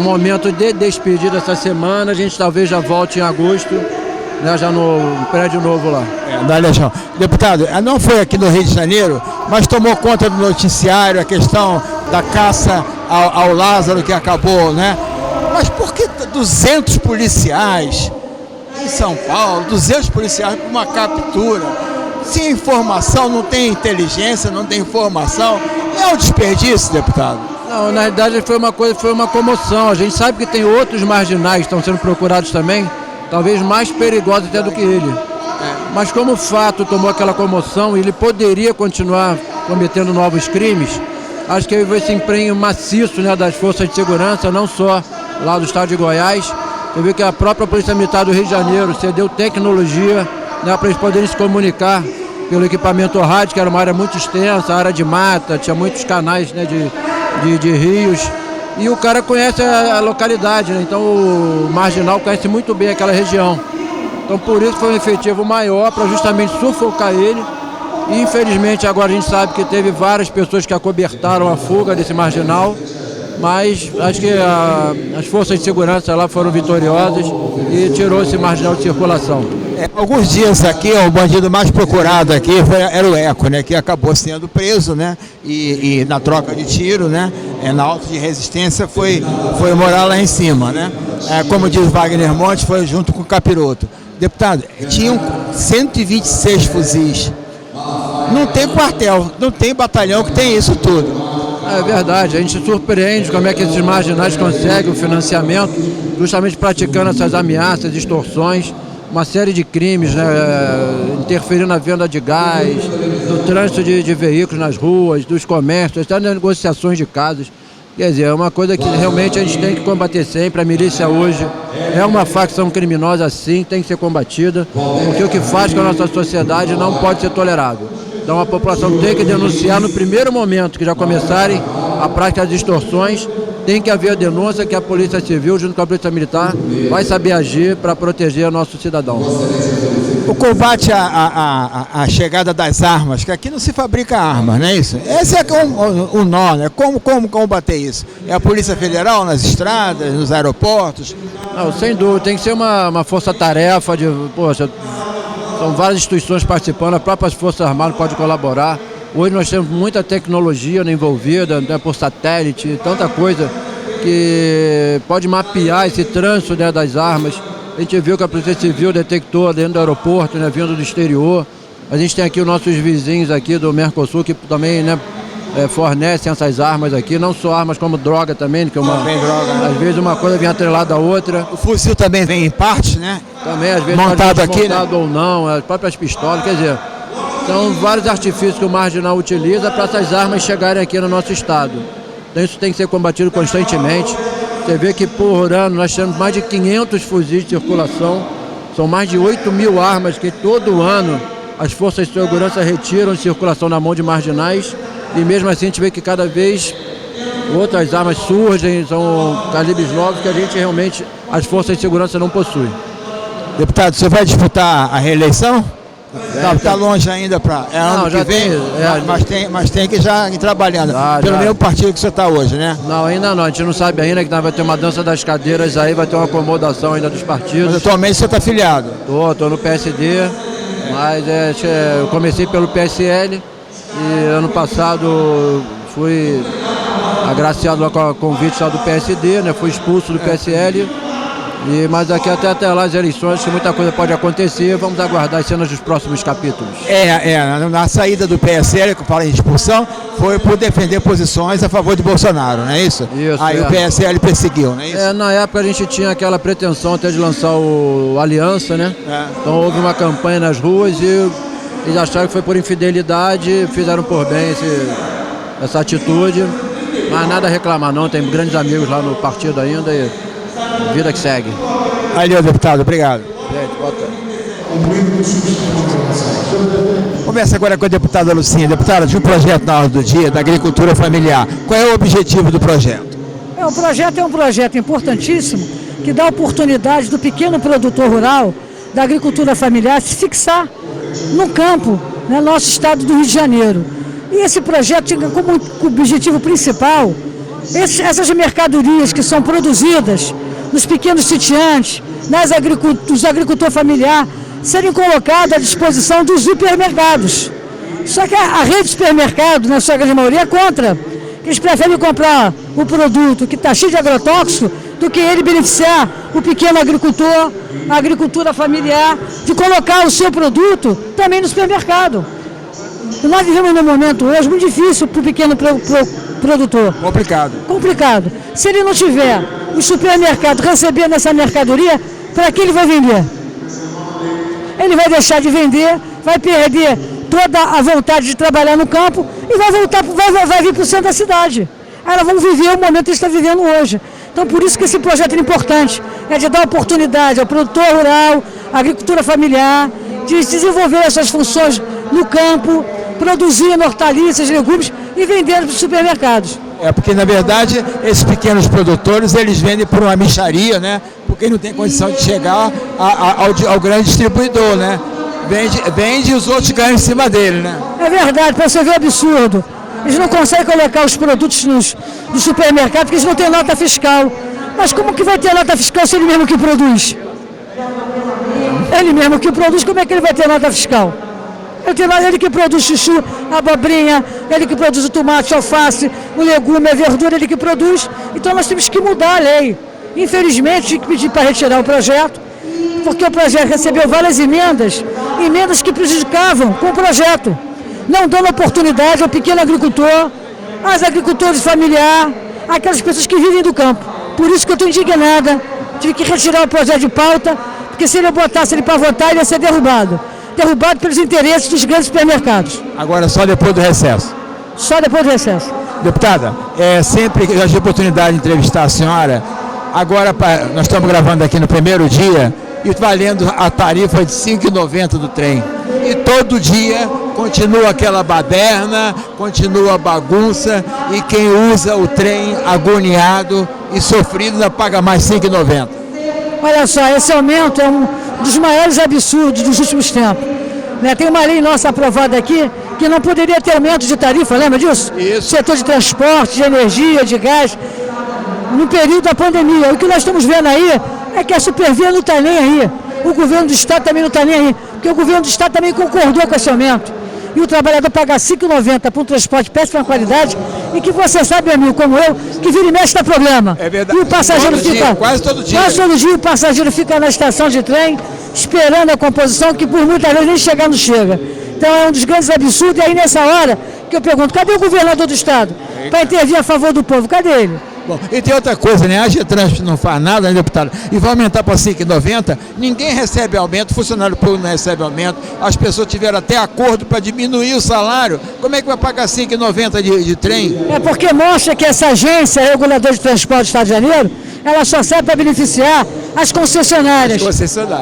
momento de despedida essa semana, a gente talvez já volte em agosto, né, já no prédio novo lá. Da Legião. Deputado, não foi aqui no Rio de Janeiro, mas tomou conta do noticiário a questão da caça ao Lázaro que acabou, né? Mas por que 200 policiais em São Paulo, 200 policiais para uma captura? Sem informação, não tem inteligência, não tem informação. É um desperdício, deputado? Não, na realidade foi uma comoção. A gente sabe que tem outros marginais que estão sendo procurados também, talvez mais perigosos até do que ele. Mas como o fato tomou aquela comoção e ele poderia continuar cometendo novos crimes, acho que houve esse empenho maciço, né, das forças de segurança, não só lá do estado de Goiás. Você viu que a própria Polícia Militar do Rio de Janeiro cedeu tecnologia, né, para eles poderem se comunicar pelo equipamento rádio, que era uma área muito extensa, área de mata, tinha muitos canais, né, de rios. E o cara conhece a localidade, né? Então o marginal conhece muito bem aquela região. Então por isso foi um efetivo maior para justamente sufocar ele. E infelizmente agora a gente sabe que teve várias pessoas que acobertaram a fuga desse marginal, mas acho que as forças de segurança lá foram vitoriosas e tirou esse marginal de circulação. Alguns dias aqui, o bandido mais procurado aqui era o Eco, né, que acabou sendo preso, né, e na troca de tiro, né, na auto de resistência foi morar lá em cima, né. Como diz Wagner Montes, foi junto com o Capiroto. Deputado, tinham 126 fuzis. Não tem quartel, não tem batalhão que tem isso tudo. É verdade, a gente se surpreende como é que esses marginais conseguem o financiamento, justamente praticando essas ameaças, extorsões, uma série de crimes, né, interferindo na venda de gás, no trânsito de veículos nas ruas, dos comércios, até nas negociações de casas. Quer dizer, é uma coisa que realmente a gente tem que combater sempre. A milícia hoje é uma facção criminosa, sim, tem que ser combatida, porque o que faz com a nossa sociedade não pode ser tolerado. Então a população tem que denunciar no primeiro momento que já começarem a prática de extorsões, tem que haver a denúncia que a Polícia Civil, junto com a Polícia Militar, vai saber agir para proteger o nosso cidadão. O combate à chegada das armas, que aqui não se fabrica armas, não é isso? Esse é o nó, né? Como combater isso? É a Polícia Federal nas estradas, nos aeroportos? Não, sem dúvida, tem que ser uma força-tarefa de, poxa, são várias instituições participando, as próprias Forças Armadas podem colaborar. Hoje nós temos muita tecnologia envolvida, né, por satélite, tanta coisa que pode mapear esse trânsito, né, das armas. A gente viu que a Polícia Civil detectou dentro do aeroporto, né, vindo do exterior. A gente tem aqui os nossos vizinhos aqui do Mercosul que também, né, fornecem essas armas aqui, não só armas como droga também, que às vezes uma coisa vem atrelada à outra. O fuzil também vem em parte, né? Também, às vezes montado aqui, montado, né, ou não, as próprias pistolas, quer dizer, são vários artifícios que o marginal utiliza para essas armas chegarem aqui no nosso estado. Então isso tem que ser combatido constantemente. Você vê que por ano nós temos mais de 500 fuzis de circulação, são mais de 8.000 armas que todo ano as forças de segurança retiram de circulação na mão de marginais, e mesmo assim a gente vê que cada vez outras armas surgem, são calibres novos que a gente realmente, as forças de segurança não possuem. Deputado, você vai disputar a reeleição? Está longe ainda para ano que vem, mas tem que já ir trabalhando. Pelo mesmo partido que você está hoje, né? Não, ainda não. A gente não sabe ainda que vai ter uma dança das cadeiras aí, vai ter uma acomodação ainda dos partidos. Mas atualmente você está afiliado? Estou no PSD, mas eu comecei pelo PSL e ano passado fui agraciado lá com o convite do PSD, né? Fui expulso do PSL. Mas aqui até lá as eleições, que muita coisa pode acontecer, vamos aguardar as cenas dos próximos capítulos. Na saída do PSL, que eu falei em expulsão, foi por defender posições a favor de Bolsonaro, não é isso? Isso. Aí o PSL perseguiu, não é isso? Na época a gente tinha aquela pretensão até de lançar o Aliança, né? Então houve uma campanha nas ruas e eles acharam que foi por infidelidade, fizeram por bem essa atitude, mas nada a reclamar não, tem grandes amigos lá no partido ainda e vida que segue. Valeu, deputado. Obrigado. Gente, bota. Começa agora com a deputada Lucinha. Deputada, de um projeto na ordem do dia da agricultura familiar. Qual é o objetivo do projeto? O projeto é um projeto importantíssimo que dá oportunidade do pequeno produtor rural, da agricultura familiar, se fixar no campo, no nosso estado do Rio de Janeiro. E esse projeto tinha como objetivo principal essas mercadorias que são produzidas nos pequenos sitiantes, dos agricultores familiares, serem colocadas à disposição dos supermercados. Só que a rede de supermercado, na sua grande maioria, é contra. Eles preferem comprar o produto que está cheio de agrotóxico do que ele beneficiar o pequeno agricultor, a agricultura familiar, de colocar o seu produto também no supermercado. E nós vivemos num momento hoje muito difícil para o pequeno produtor. Complicado. Se ele não tiver o supermercado recebendo essa mercadoria, para que ele vai vender? Ele vai deixar de vender, vai perder toda a vontade de trabalhar no campo e vai vir para o centro da cidade. Aí nós vamos viver o momento que está vivendo hoje. Então por isso que esse projeto é importante, é de dar oportunidade ao produtor rural, à agricultura familiar, de desenvolver essas funções no campo, produzir hortaliças, legumes e vender para os supermercados. Porque na verdade esses pequenos produtores eles vendem por uma mixaria, né? Porque não tem condição de chegar ao grande distribuidor, né? Vende e os outros ganham em cima dele, né? É verdade, para você ver o absurdo. Eles não conseguem colocar os produtos no supermercado porque eles não têm nota fiscal. Mas como que vai ter nota fiscal se ele mesmo que produz? Ele mesmo que produz, como é que ele vai ter nota fiscal? Ele que produz chuchu, abobrinha, ele que produz o tomate, alface, o legume, a verdura, ele que produz. Então nós temos que mudar a lei. Infelizmente, tinha que pedir para retirar o projeto, porque o projeto recebeu várias emendas que prejudicavam com o projeto, não dando oportunidade ao pequeno agricultor, aos agricultores familiares, aquelas pessoas que vivem do campo. Por isso que eu estou indignada, tive que retirar o projeto de pauta, porque se ele botasse ele para votar, ele ia ser derrubado pelos interesses dos grandes supermercados. Agora só depois do recesso? Só depois do recesso. Deputada, sempre que eu tive a oportunidade de entrevistar a senhora, agora nós estamos gravando aqui no primeiro dia e valendo a tarifa de R$ 5,90 do trem. E todo dia continua aquela baderna, continua a bagunça e quem usa o trem agoniado e sofrido ainda paga mais R$ 5,90. Olha só, esse aumento é um dos maiores absurdos dos últimos tempos. Tem uma lei nossa aprovada aqui que não poderia ter aumento de tarifa, lembra disso? Isso. Setor de transporte, de energia, de gás, no período da pandemia. O que nós estamos vendo aí é que a Supervia não está nem aí. O governo do Estado também não está nem aí, porque o governo do Estado também concordou com esse aumento. E o trabalhador paga R$ 5,90 para um transporte de péssima qualidade e que você sabe, amigo, como eu, que vira e mexe dá problema. É verdade. E o passageiro quase todo dia. Quase todo dia o passageiro fica na estação de trem esperando a composição que por muitas vezes nem chegar não chega. Então é um dos grandes absurdos. E aí nessa hora que eu pergunto, cadê o governador do Estado para intervir a favor do povo? Cadê ele? Bom, e tem outra coisa, né? A Getran não faz nada, né, deputado? E vai aumentar para R$ 5,90, ninguém recebe aumento, o funcionário público não recebe aumento, as pessoas tiveram até acordo para diminuir o salário. Como é que vai pagar R$ 5,90 de trem? É porque mostra que essa agência reguladora de transporte do Estado de Janeiro, ela só serve para beneficiar as concessionárias.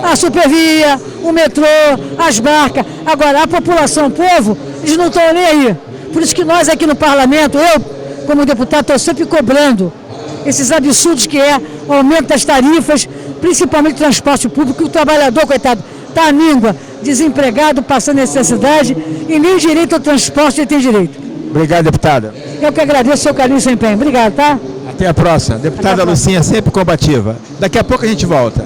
A Supervia, o metrô, as barcas. Agora, a população, o povo, eles não estão nem aí. Por isso que nós aqui no parlamento, eu, como deputado, estou sempre cobrando esses absurdos que é o aumento das tarifas, principalmente transporte público, que o trabalhador, coitado, está à míngua, desempregado, passando necessidade e nem direito ao transporte ele tem direito. Obrigado, deputada. Eu que agradeço o seu carinho e seu empenho. Obrigado, tá? Até a próxima. Deputada Lucinha, sempre combativa. Daqui a pouco a gente volta.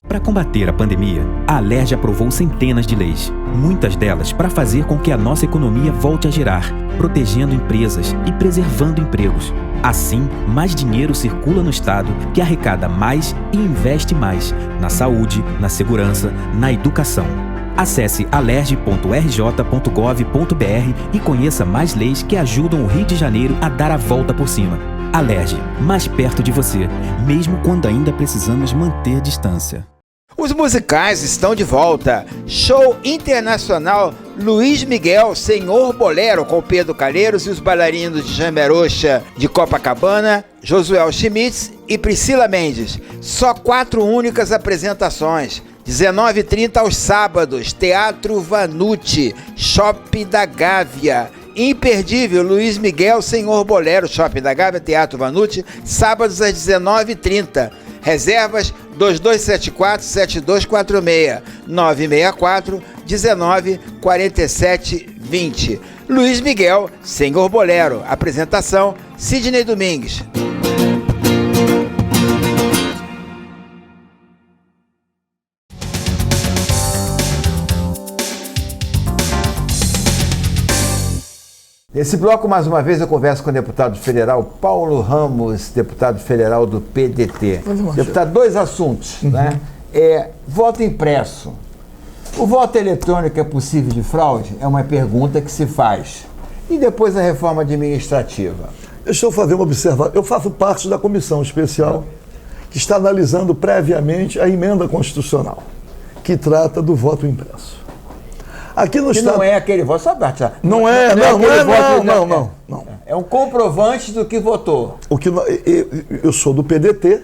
Para combater a pandemia, a Alerj aprovou centenas de leis, muitas delas para fazer com que a nossa economia volte a girar, protegendo empresas e preservando empregos. Assim, mais dinheiro circula no Estado, que arrecada mais e investe mais na saúde, na segurança, na educação. Acesse alerj.rj.gov.br e conheça mais leis que ajudam o Rio de Janeiro a dar a volta por cima. Alerj, mais perto de você, mesmo quando ainda precisamos manter distância. Os musicais estão de volta. Show internacional Luiz Miguel, Senhor Bolero, com Pedro Calheiros e os bailarinos de Jamerocha de Copacabana, Josuel Schmitz e Priscila Mendes. Só 4 únicas apresentações. 19h30 aos sábados, Teatro Vanucci, Shopping da Gávea. Imperdível, Luiz Miguel, Senhor Bolero, Shopping da Gávea, Teatro Vanucci, sábados às 19h30. Reservas 2274-7246, 964-1947-20. Luiz Miguel, Senhor Bolero. Apresentação, Sidney Domingues. Nesse bloco, mais uma vez, eu converso com o deputado federal Paulo Ramos, deputado federal do PDT. Deputado, 2 assuntos, né? Voto impresso. O voto eletrônico é possível de fraude? É uma pergunta que se faz. E depois a reforma administrativa? Deixa eu fazer uma observação. Eu faço parte da comissão especial que está analisando previamente a emenda constitucional que trata do voto impresso. Aqui no estado... não é aquele voto, sabe? Não. É um comprovante do que votou. Eu sou do PDT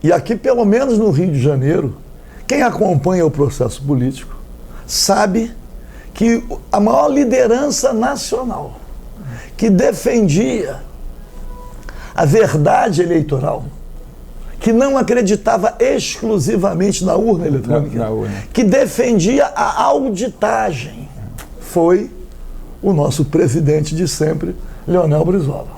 e aqui, pelo menos no Rio de Janeiro, quem acompanha o processo político sabe que a maior liderança nacional que defendia a verdade eleitoral, que não acreditava exclusivamente na urna eletrônica, que defendia a auditagem, foi o nosso presidente de sempre, Leonel Brizola.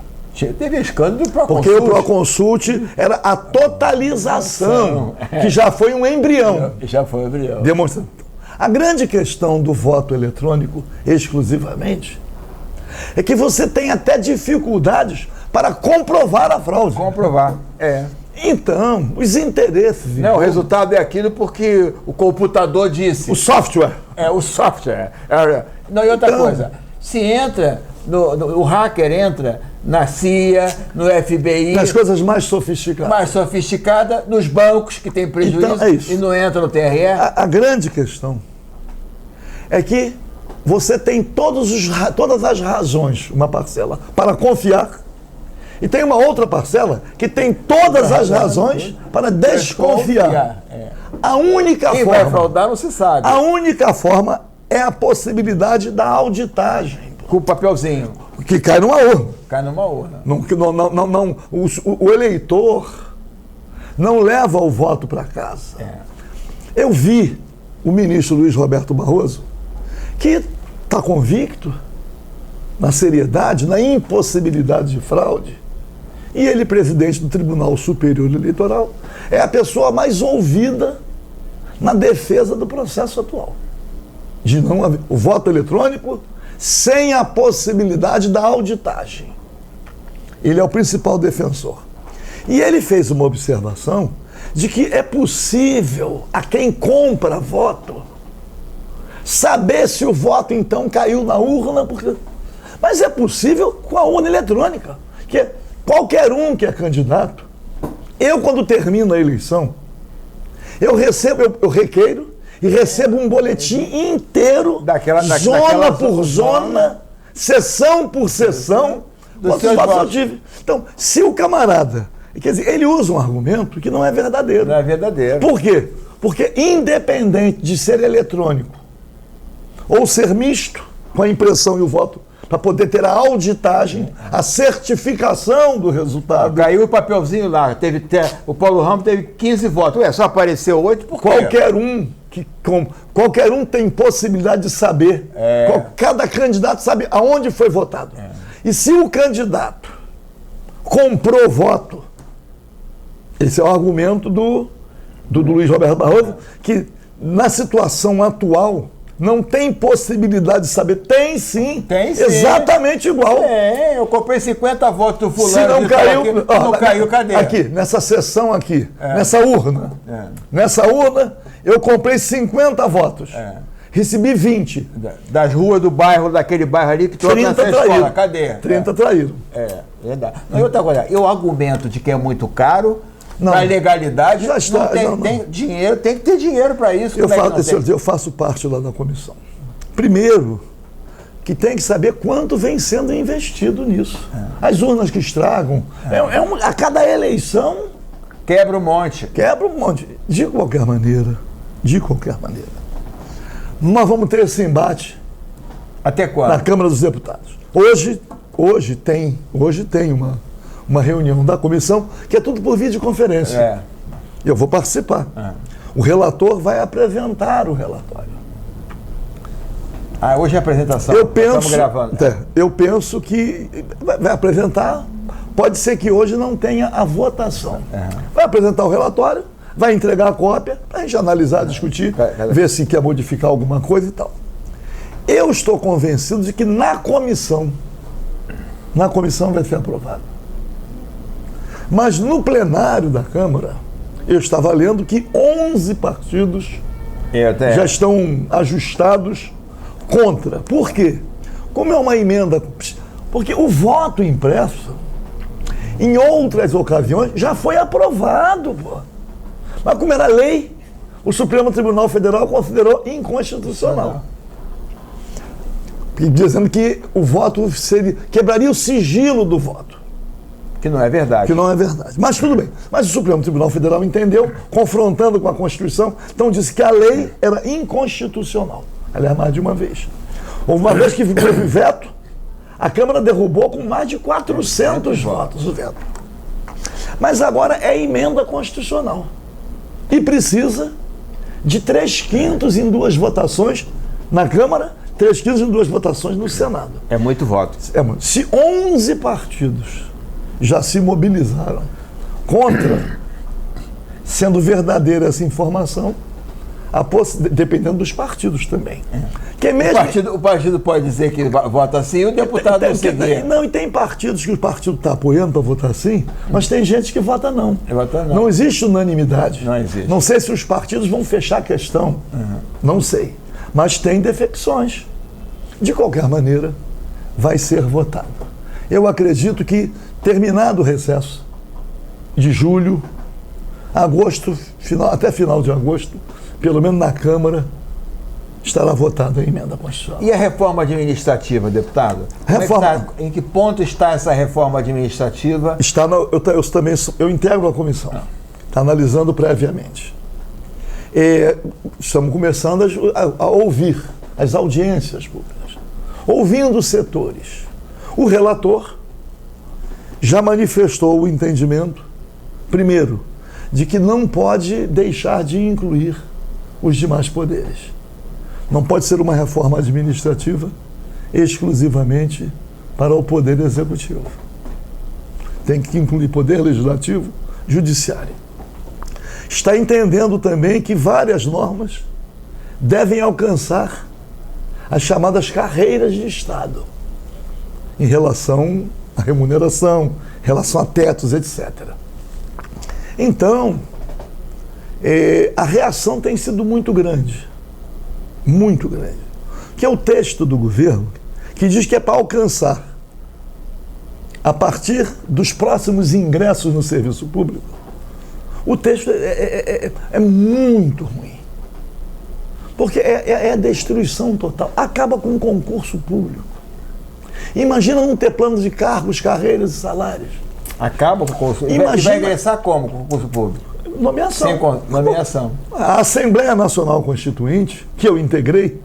Teve escândalo do Proconsult. Porque o Proconsult era a totalização, que já foi um embrião. Já foi um embrião. Demonstrando. A grande questão do voto eletrônico, exclusivamente, é que você tem até dificuldades para comprovar a fraude. Comprovar, Então, os interesses... Não, o resultado é aquilo porque o computador disse... O software. O software. Não, e outra coisa, se entra, o hacker entra na CIA, no FBI... Nas coisas mais sofisticadas. Mais sofisticada, nos bancos que tem prejuízo, então, e não entra no TRE. A grande questão é que você tem todas as razões, uma parcela, para confiar. E tem uma outra parcela que tem todas as razões para desconfiar. A única Quem forma... vai fraudar não se sabe. A única forma é a possibilidade da auditagem. Com o papelzinho. Que cai numa urna. Cai numa urna. O eleitor não leva o voto para casa. Eu vi o ministro Luiz Roberto Barroso, que está convicto na seriedade, na impossibilidade de fraude. E ele, presidente do Tribunal Superior Eleitoral, é a pessoa mais ouvida na defesa do processo atual. De não haver o voto eletrônico sem a possibilidade da auditagem. Ele é o principal defensor. E ele fez uma observação de que é possível a quem compra voto saber se o voto então caiu na urna, mas é possível com a urna eletrônica, que qualquer um que é candidato, quando termino a eleição, eu requeiro e recebo um boletim inteiro, zona por zona, sessão por sessão, do seu voto. Então, se o camarada, quer dizer, ele usa um argumento que não é verdadeiro. Não é verdadeiro. Por quê? Porque independente de ser eletrônico ou ser misto, com a impressão e o voto, para poder ter a auditagem, a certificação do resultado. Caiu o papelzinho lá, o Paulo Ramos teve 15 votos. Só apareceu 8 por quê? Qualquer um tem possibilidade de saber. Cada candidato sabe aonde foi votado. E se o candidato comprou voto, esse é o argumento do Luiz Roberto Barroso, que na situação atual não tem possibilidade de saber. Tem sim. Exatamente igual. Eu comprei 50 votos do fulano. Se não caiu, não caiu, cadê? Aqui, nessa sessão aqui, nessa urna. Nessa urna, eu comprei 50 votos. Recebi 20. Das ruas do bairro, daquele bairro ali, que 30 traíram. Cadê? 30 traíram. Verdade. E outra coisa, eu argumento de que é muito caro, para legalidade, já está, tem dinheiro, tem que ter dinheiro para isso. Eu faço parte lá da comissão. Primeiro, que tem que saber quanto vem sendo investido nisso. As urnas que estragam, a cada eleição... Quebra um monte. De qualquer maneira, nós vamos ter esse embate. Até quando? Na Câmara dos Deputados. Hoje tem uma reunião da comissão, que é tudo por videoconferência. Eu vou participar. O relator vai apresentar o relatório. Hoje é a apresentação. Estamos gravando. Eu penso que vai apresentar. Pode ser que hoje não tenha a votação. Vai apresentar o relatório, vai entregar a cópia, para a gente analisar, discutir, ver se quer modificar alguma coisa e tal. Eu estou convencido de que na comissão vai ser aprovado. Mas no plenário da Câmara, eu estava lendo que 11 partidos já estão ajustados contra. Por quê? Como é uma emenda... Porque o voto impresso, em outras ocasiões, já foi aprovado, pô. Mas como era lei, o Supremo Tribunal Federal considerou inconstitucional. Dizendo que o voto quebraria o sigilo do voto. Que não é verdade. Mas tudo bem. Mas o Supremo Tribunal Federal entendeu, confrontando com a Constituição, então disse que a lei era inconstitucional. Aliás, mais de uma vez. Houve uma vez que teve veto, a Câmara derrubou com mais de 400 votos o veto. Mas agora é emenda constitucional. E precisa de 3/5 em 2 votações na Câmara, 3/5 em 2 votações no Senado. É muito voto. Se 11 partidos já se mobilizaram contra, sendo verdadeira essa informação, dependendo dos partidos também. Que mesmo... o partido pode dizer que vota assim e o deputado não seguir. Não, e tem partidos que o partido está apoiando para votar sim, mas tem gente que vota não. Não existe unanimidade. Não existe. Não sei se os partidos vão fechar a questão. Não sei. Mas tem defecções. De qualquer maneira, vai ser votado. Eu acredito que, terminado o recesso de julho, agosto, até final de agosto, pelo menos na Câmara, estará votada a emenda constitucional. E a reforma administrativa, deputado? Em que ponto está essa reforma administrativa? Eu integro a comissão. Está analisando previamente. Estamos começando a ouvir as audiências públicas, ouvindo os setores. O relator já manifestou o entendimento, primeiro, de que não pode deixar de incluir os demais poderes. Não pode ser uma reforma administrativa exclusivamente para o Poder Executivo. Tem que incluir Poder Legislativo, Judiciário. Está entendendo também que várias normas devem alcançar as chamadas carreiras de Estado, em relação à remuneração, em relação a tetos, etc. Então, a reação tem sido muito grande, que é o texto do governo que diz que é para alcançar, a partir dos próximos ingressos no serviço público. O texto é muito ruim, porque é destruição total, acaba com o concurso público. Imagina não ter plano de cargos, carreiras e salários. Acaba com o concurso. E vai ingressar como com o concurso público? Nomeação. Nomeação. A Assembleia Nacional Constituinte, que eu integrei,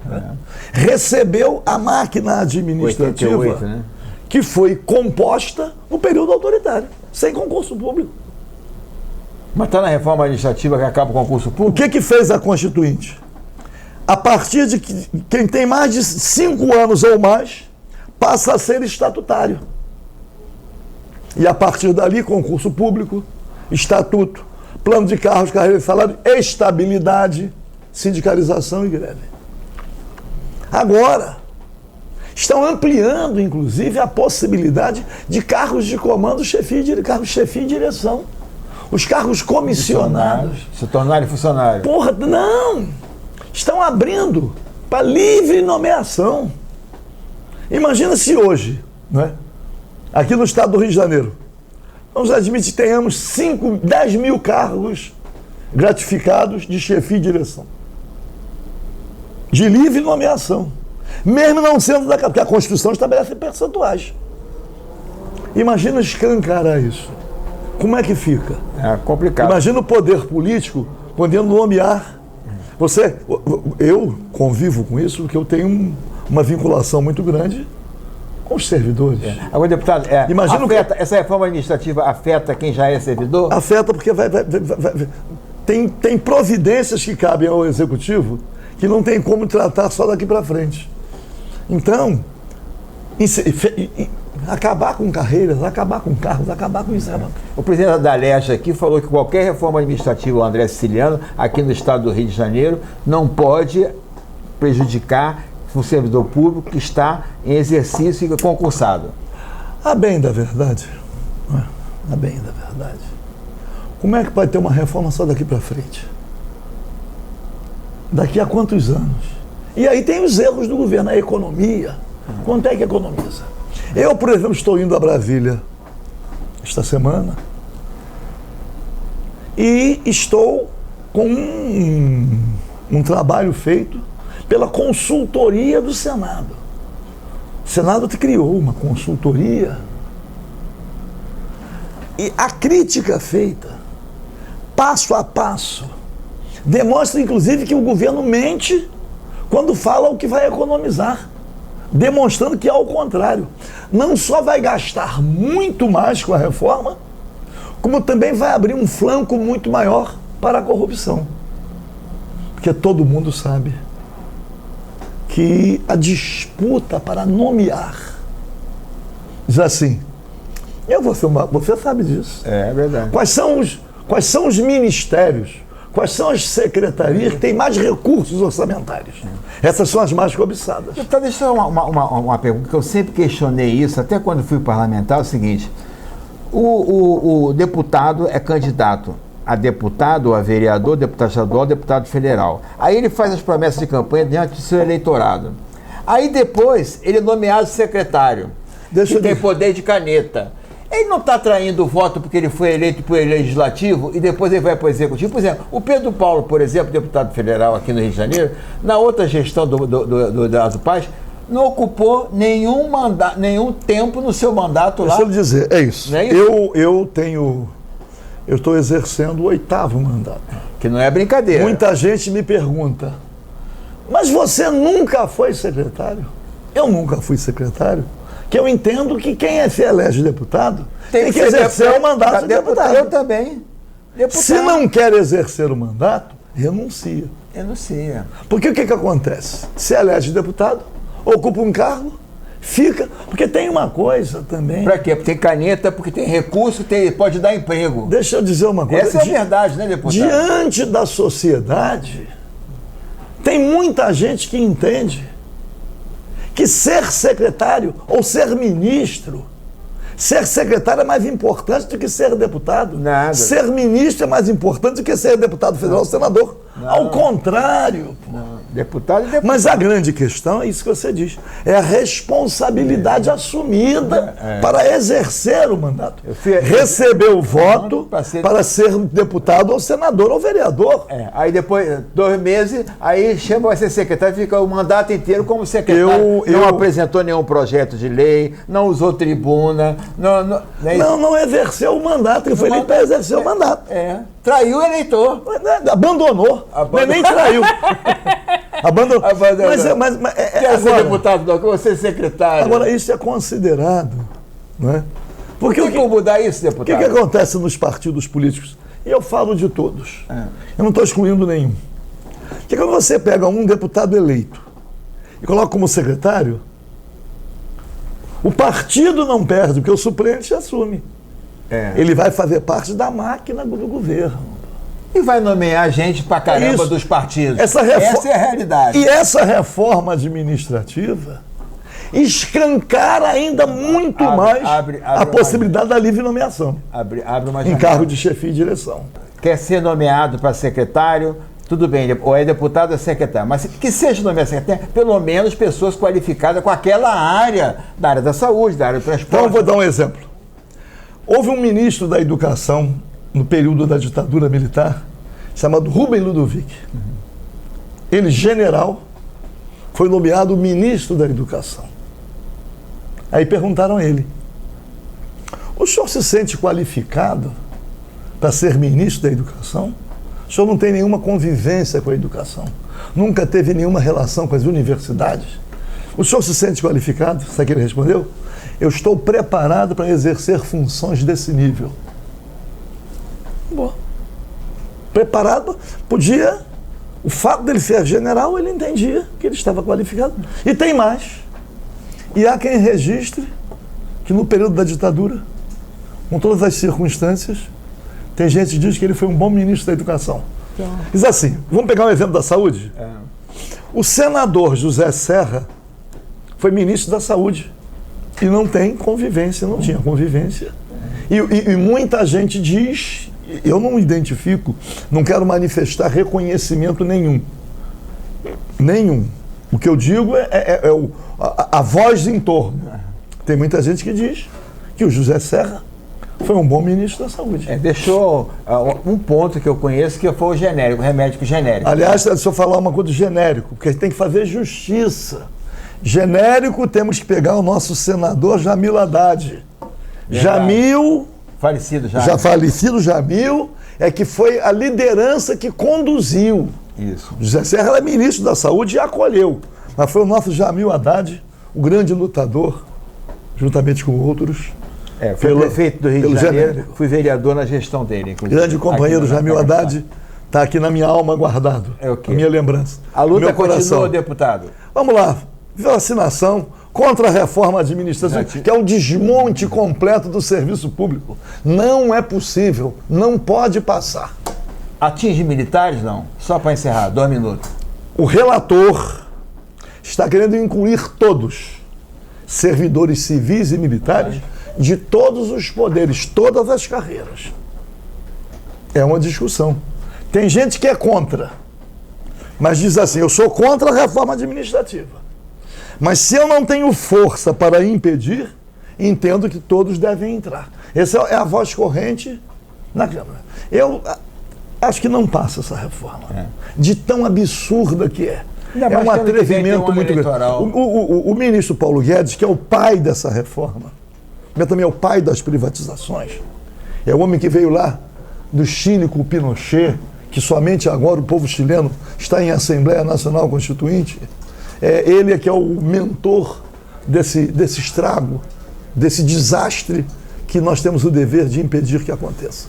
recebeu a máquina administrativa 88, né? Que foi composta no período autoritário, sem concurso público. Mas está na reforma administrativa que acaba com o concurso público? O que fez a Constituinte? A partir de que quem tem mais de 5 anos ou mais passa a ser estatutário. E a partir dali, concurso público, estatuto, plano de cargos, carreira de salário, estabilidade, sindicalização e greve. Agora, estão ampliando, inclusive, a possibilidade de cargos de comando, cargos de chefia e direção. Os cargos comissionados. Se tornarem funcionários. Porra, não! Estão abrindo para livre nomeação. Imagina se hoje, né, aqui no estado do Rio de Janeiro, vamos admitir que tenhamos 10 mil cargos gratificados de chefia e direção. De livre nomeação. Mesmo não sendo da... Porque a Constituição estabelece percentuais. Imagina escancarar isso. Como é que fica? É complicado. Imagina o poder político podendo nomear. Eu convivo com isso porque eu tenho uma vinculação muito grande com os servidores. Agora, deputado, imagina essa reforma administrativa afeta quem já é servidor? Afeta porque tem providências que cabem ao Executivo que não tem como tratar só daqui para frente. Então, acabar com carreiras, acabar com cargos, acabar com isso. O presidente da Alerj aqui falou que qualquer reforma administrativa, o André Siciliano, aqui no estado do Rio de Janeiro, não pode prejudicar o servidor público que está em exercício e concursado. A bem da verdade, como é que pode ter uma reforma só daqui para frente? Daqui a quantos anos? E aí tem os erros do governo, a economia. Quanto é que economiza? Eu, por exemplo, estou indo a Brasília esta semana e estou com um trabalho feito pela consultoria do Senado. O Senado criou uma consultoria e a crítica feita, passo a passo, demonstra, inclusive, que o governo mente quando fala o que vai economizar, demonstrando que, ao contrário, não só vai gastar muito mais com a reforma, como também vai abrir um flanco muito maior para a corrupção. Porque todo mundo sabe que a disputa para nomear, diz assim, você sabe disso. É verdade. Quais são os ministérios, quais são as secretarias que têm mais recursos orçamentários? Essas são as mais cobiçadas. Então, deixa eu uma pergunta, que eu sempre questionei isso, até quando fui parlamentar, é o seguinte: o deputado é candidato a deputado, a vereador, deputado estadual, deputado federal. Aí ele faz as promessas de campanha diante do seu eleitorado. Aí depois ele é nomeado secretário, que tem poder de caneta. Ele não está traindo o voto porque ele foi eleito para o legislativo e depois ele vai para o executivo. Por exemplo, o Pedro Paulo, por exemplo, deputado federal aqui no Rio de Janeiro, na outra gestão do Eduardo Paes, não ocupou nenhum tempo no seu mandato lá. Deixa eu dizer, é isso. É isso? Eu estou exercendo o 8º mandato. Que não é brincadeira. Muita gente me pergunta, mas você nunca foi secretário? Eu nunca fui secretário. Que eu entendo que quem se elege deputado tem que exercer o mandato de deputado. Eu também. Deputado. Se não quer exercer o mandato, renuncia. Renuncia. Porque o que acontece? Se elege deputado, ocupa um cargo, fica. Porque tem uma coisa também. Para quê? Porque tem caneta, porque tem recurso, pode dar emprego. Deixa eu dizer uma coisa. Essa é a verdade, né, deputado? Diante da sociedade, tem muita gente que entende que ser secretário ou ser ministro, ser secretário é mais importante do que ser deputado. Nada. Ser ministro é mais importante do que ser deputado federal ou senador. Não. Ao contrário. Não. Deputado e deputado. Mas a grande questão é isso que você diz. É a responsabilidade assumida para exercer o mandato. Receber o voto para ser deputado ou senador ou vereador. Aí depois, 2 meses, aí chama, vai ser secretário, fica o mandato inteiro como secretário. Não apresentou nenhum projeto de lei, não usou tribuna, não exerceu o mandato, ele foi eleito para exercer o mandato. Traiu o eleitor. Abandonou. Nem traiu. Abandonou. Mas quer ser deputado, não, quer ser secretário. Agora, isso é considerado, não é? Porque o que mudar isso, deputado? O que acontece nos partidos políticos? E eu falo de todos. Eu não estou excluindo nenhum. Porque quando você pega um deputado eleito e coloca como secretário, o partido não perde, porque o suplente assume. Ele vai fazer parte da máquina do governo. E vai nomear gente pra caramba dos partidos. Essa é a realidade. E essa reforma administrativa escancara ainda muito mais a possibilidade da livre nomeação. Abre uma em cargo de chefia e direção. Quer ser nomeado para secretário, tudo bem, ou é deputado ou é secretário, mas que seja nomeado secretário, pelo menos pessoas qualificadas com aquela área, da área da saúde, da área do transporte. Então, vou dar um exemplo. Houve um ministro da Educação no período da ditadura militar, chamado Rubem Ludovic. Ele, general, foi nomeado ministro da Educação. Aí perguntaram a ele: o senhor se sente qualificado para ser ministro da Educação? O senhor não tem nenhuma convivência com a educação, nunca teve nenhuma relação com as universidades. O senhor se sente qualificado? Sabe o que ele respondeu? Eu estou preparado para exercer funções desse nível. Bom, preparado, podia, o fato dele ser general, ele entendia que ele estava qualificado. E tem mais. E há quem registre que no período da ditadura, com todas as circunstâncias, tem gente que diz que ele foi um bom ministro da Educação. Diz assim, vamos pegar um exemplo da saúde? O senador José Serra foi ministro da Saúde e não tem convivência, não tinha convivência. E muita gente diz, eu não identifico, não quero manifestar reconhecimento nenhum. Nenhum. O que eu digo é a voz em torno. Tem muita gente que diz que o José Serra foi um bom ministro da Saúde. Deixou um ponto que eu conheço, que foi o genérico, o remédio genérico. Aliás, deixa eu falar uma coisa do genérico, porque a gente tem que fazer justiça. Genérico, temos que pegar o nosso senador Jamil Haddad. Jamil, falecido já. Já falecido Jamil, é que foi a liderança que conduziu. Isso. José Serra era ministro da Saúde e acolheu. Mas foi o nosso Jamil Haddad, o grande lutador, juntamente com outros. Foi prefeito do Rio de Janeiro, fui vereador na gestão dele, inclusive. Grande companheiro Jamil Haddad, está aqui na minha alma guardado, a minha lembrança. A luta continua, deputado. Vamos lá, vacinação contra a reforma administrativa, que é um desmonte completo do serviço público. Não é possível, não pode passar. Atinge militares, não? Só para encerrar, 2 minutos. O relator está querendo incluir todos, servidores civis e militares, de todos os poderes, todas as carreiras. É uma discussão. Tem gente que é contra, mas diz assim, eu sou contra a reforma administrativa. Mas se eu não tenho força para impedir, entendo que todos devem entrar. Essa é a voz corrente na Câmara. Eu acho que não passa essa reforma, de tão absurda que é. É um atrevimento muito grande. O ministro Paulo Guedes, que é o pai dessa reforma, mas também é o pai das privatizações, é o homem que veio lá do Chile com o Pinochet, que somente agora o povo chileno está em Assembleia Nacional Constituinte. Ele é que é o mentor desse estrago, desse desastre que nós temos o dever de impedir que aconteça.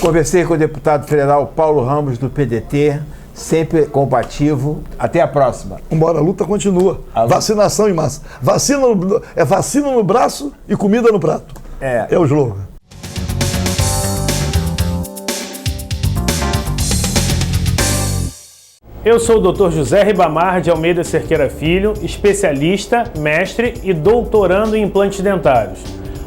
Conversei com o deputado federal Paulo Ramos, do PDT, sempre combativo. Até a próxima. Embora a luta continua. Vacinação em massa. Vacina no braço e comida no prato. É o slogan. Eu sou o Dr. José Ribamar de Almeida Cerqueira Filho, especialista, mestre e doutorando em implantes dentários.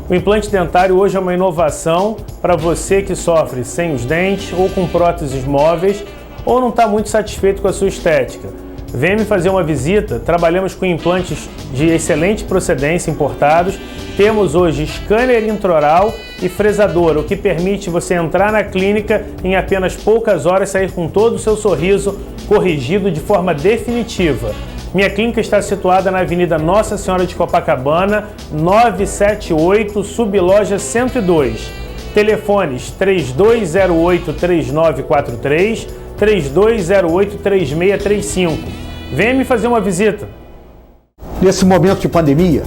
O implante dentário hoje é uma inovação para você que sofre sem os dentes ou com próteses móveis ou não está muito satisfeito com a sua estética. Venha me fazer uma visita, trabalhamos com implantes de excelente procedência importados, temos hoje scanner intraoral e fresadora, o que permite você entrar na clínica em apenas poucas horas e sair com todo o seu sorriso corrigido de forma definitiva. Minha clínica está situada na Avenida Nossa Senhora de Copacabana, 978, Subloja 102. Telefones 3208-3943, 3208-3635. Venha me fazer uma visita. Nesse momento de pandemia,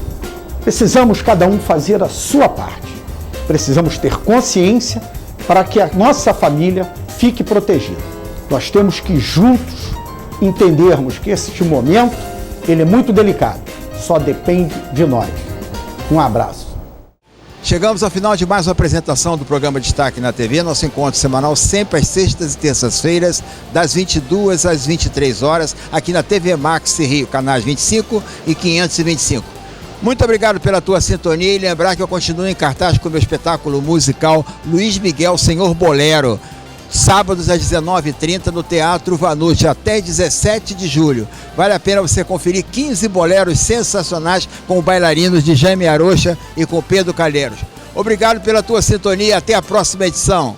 precisamos cada um fazer a sua parte. Precisamos ter consciência para que a nossa família fique protegida. Nós temos que juntos entendermos que este momento ele é muito delicado, só depende de nós. Um abraço. Chegamos ao final de mais uma apresentação do programa Destaque na TV, nosso encontro semanal sempre às sextas e terças-feiras, das 22 às 23 horas, aqui na TV Max Rio, canais 25 e 525. Muito obrigado pela tua sintonia e lembrar que eu continuo em cartaz com o meu espetáculo musical Luiz Miguel Senhor Bolero, sábados às 19h30 no Teatro Vanucci, até 17 de julho. Vale a pena você conferir 15 boleros sensacionais com bailarinos de Jaime Arocha e com Pedro Calheiros. Obrigado pela tua sintonia. Até a próxima edição.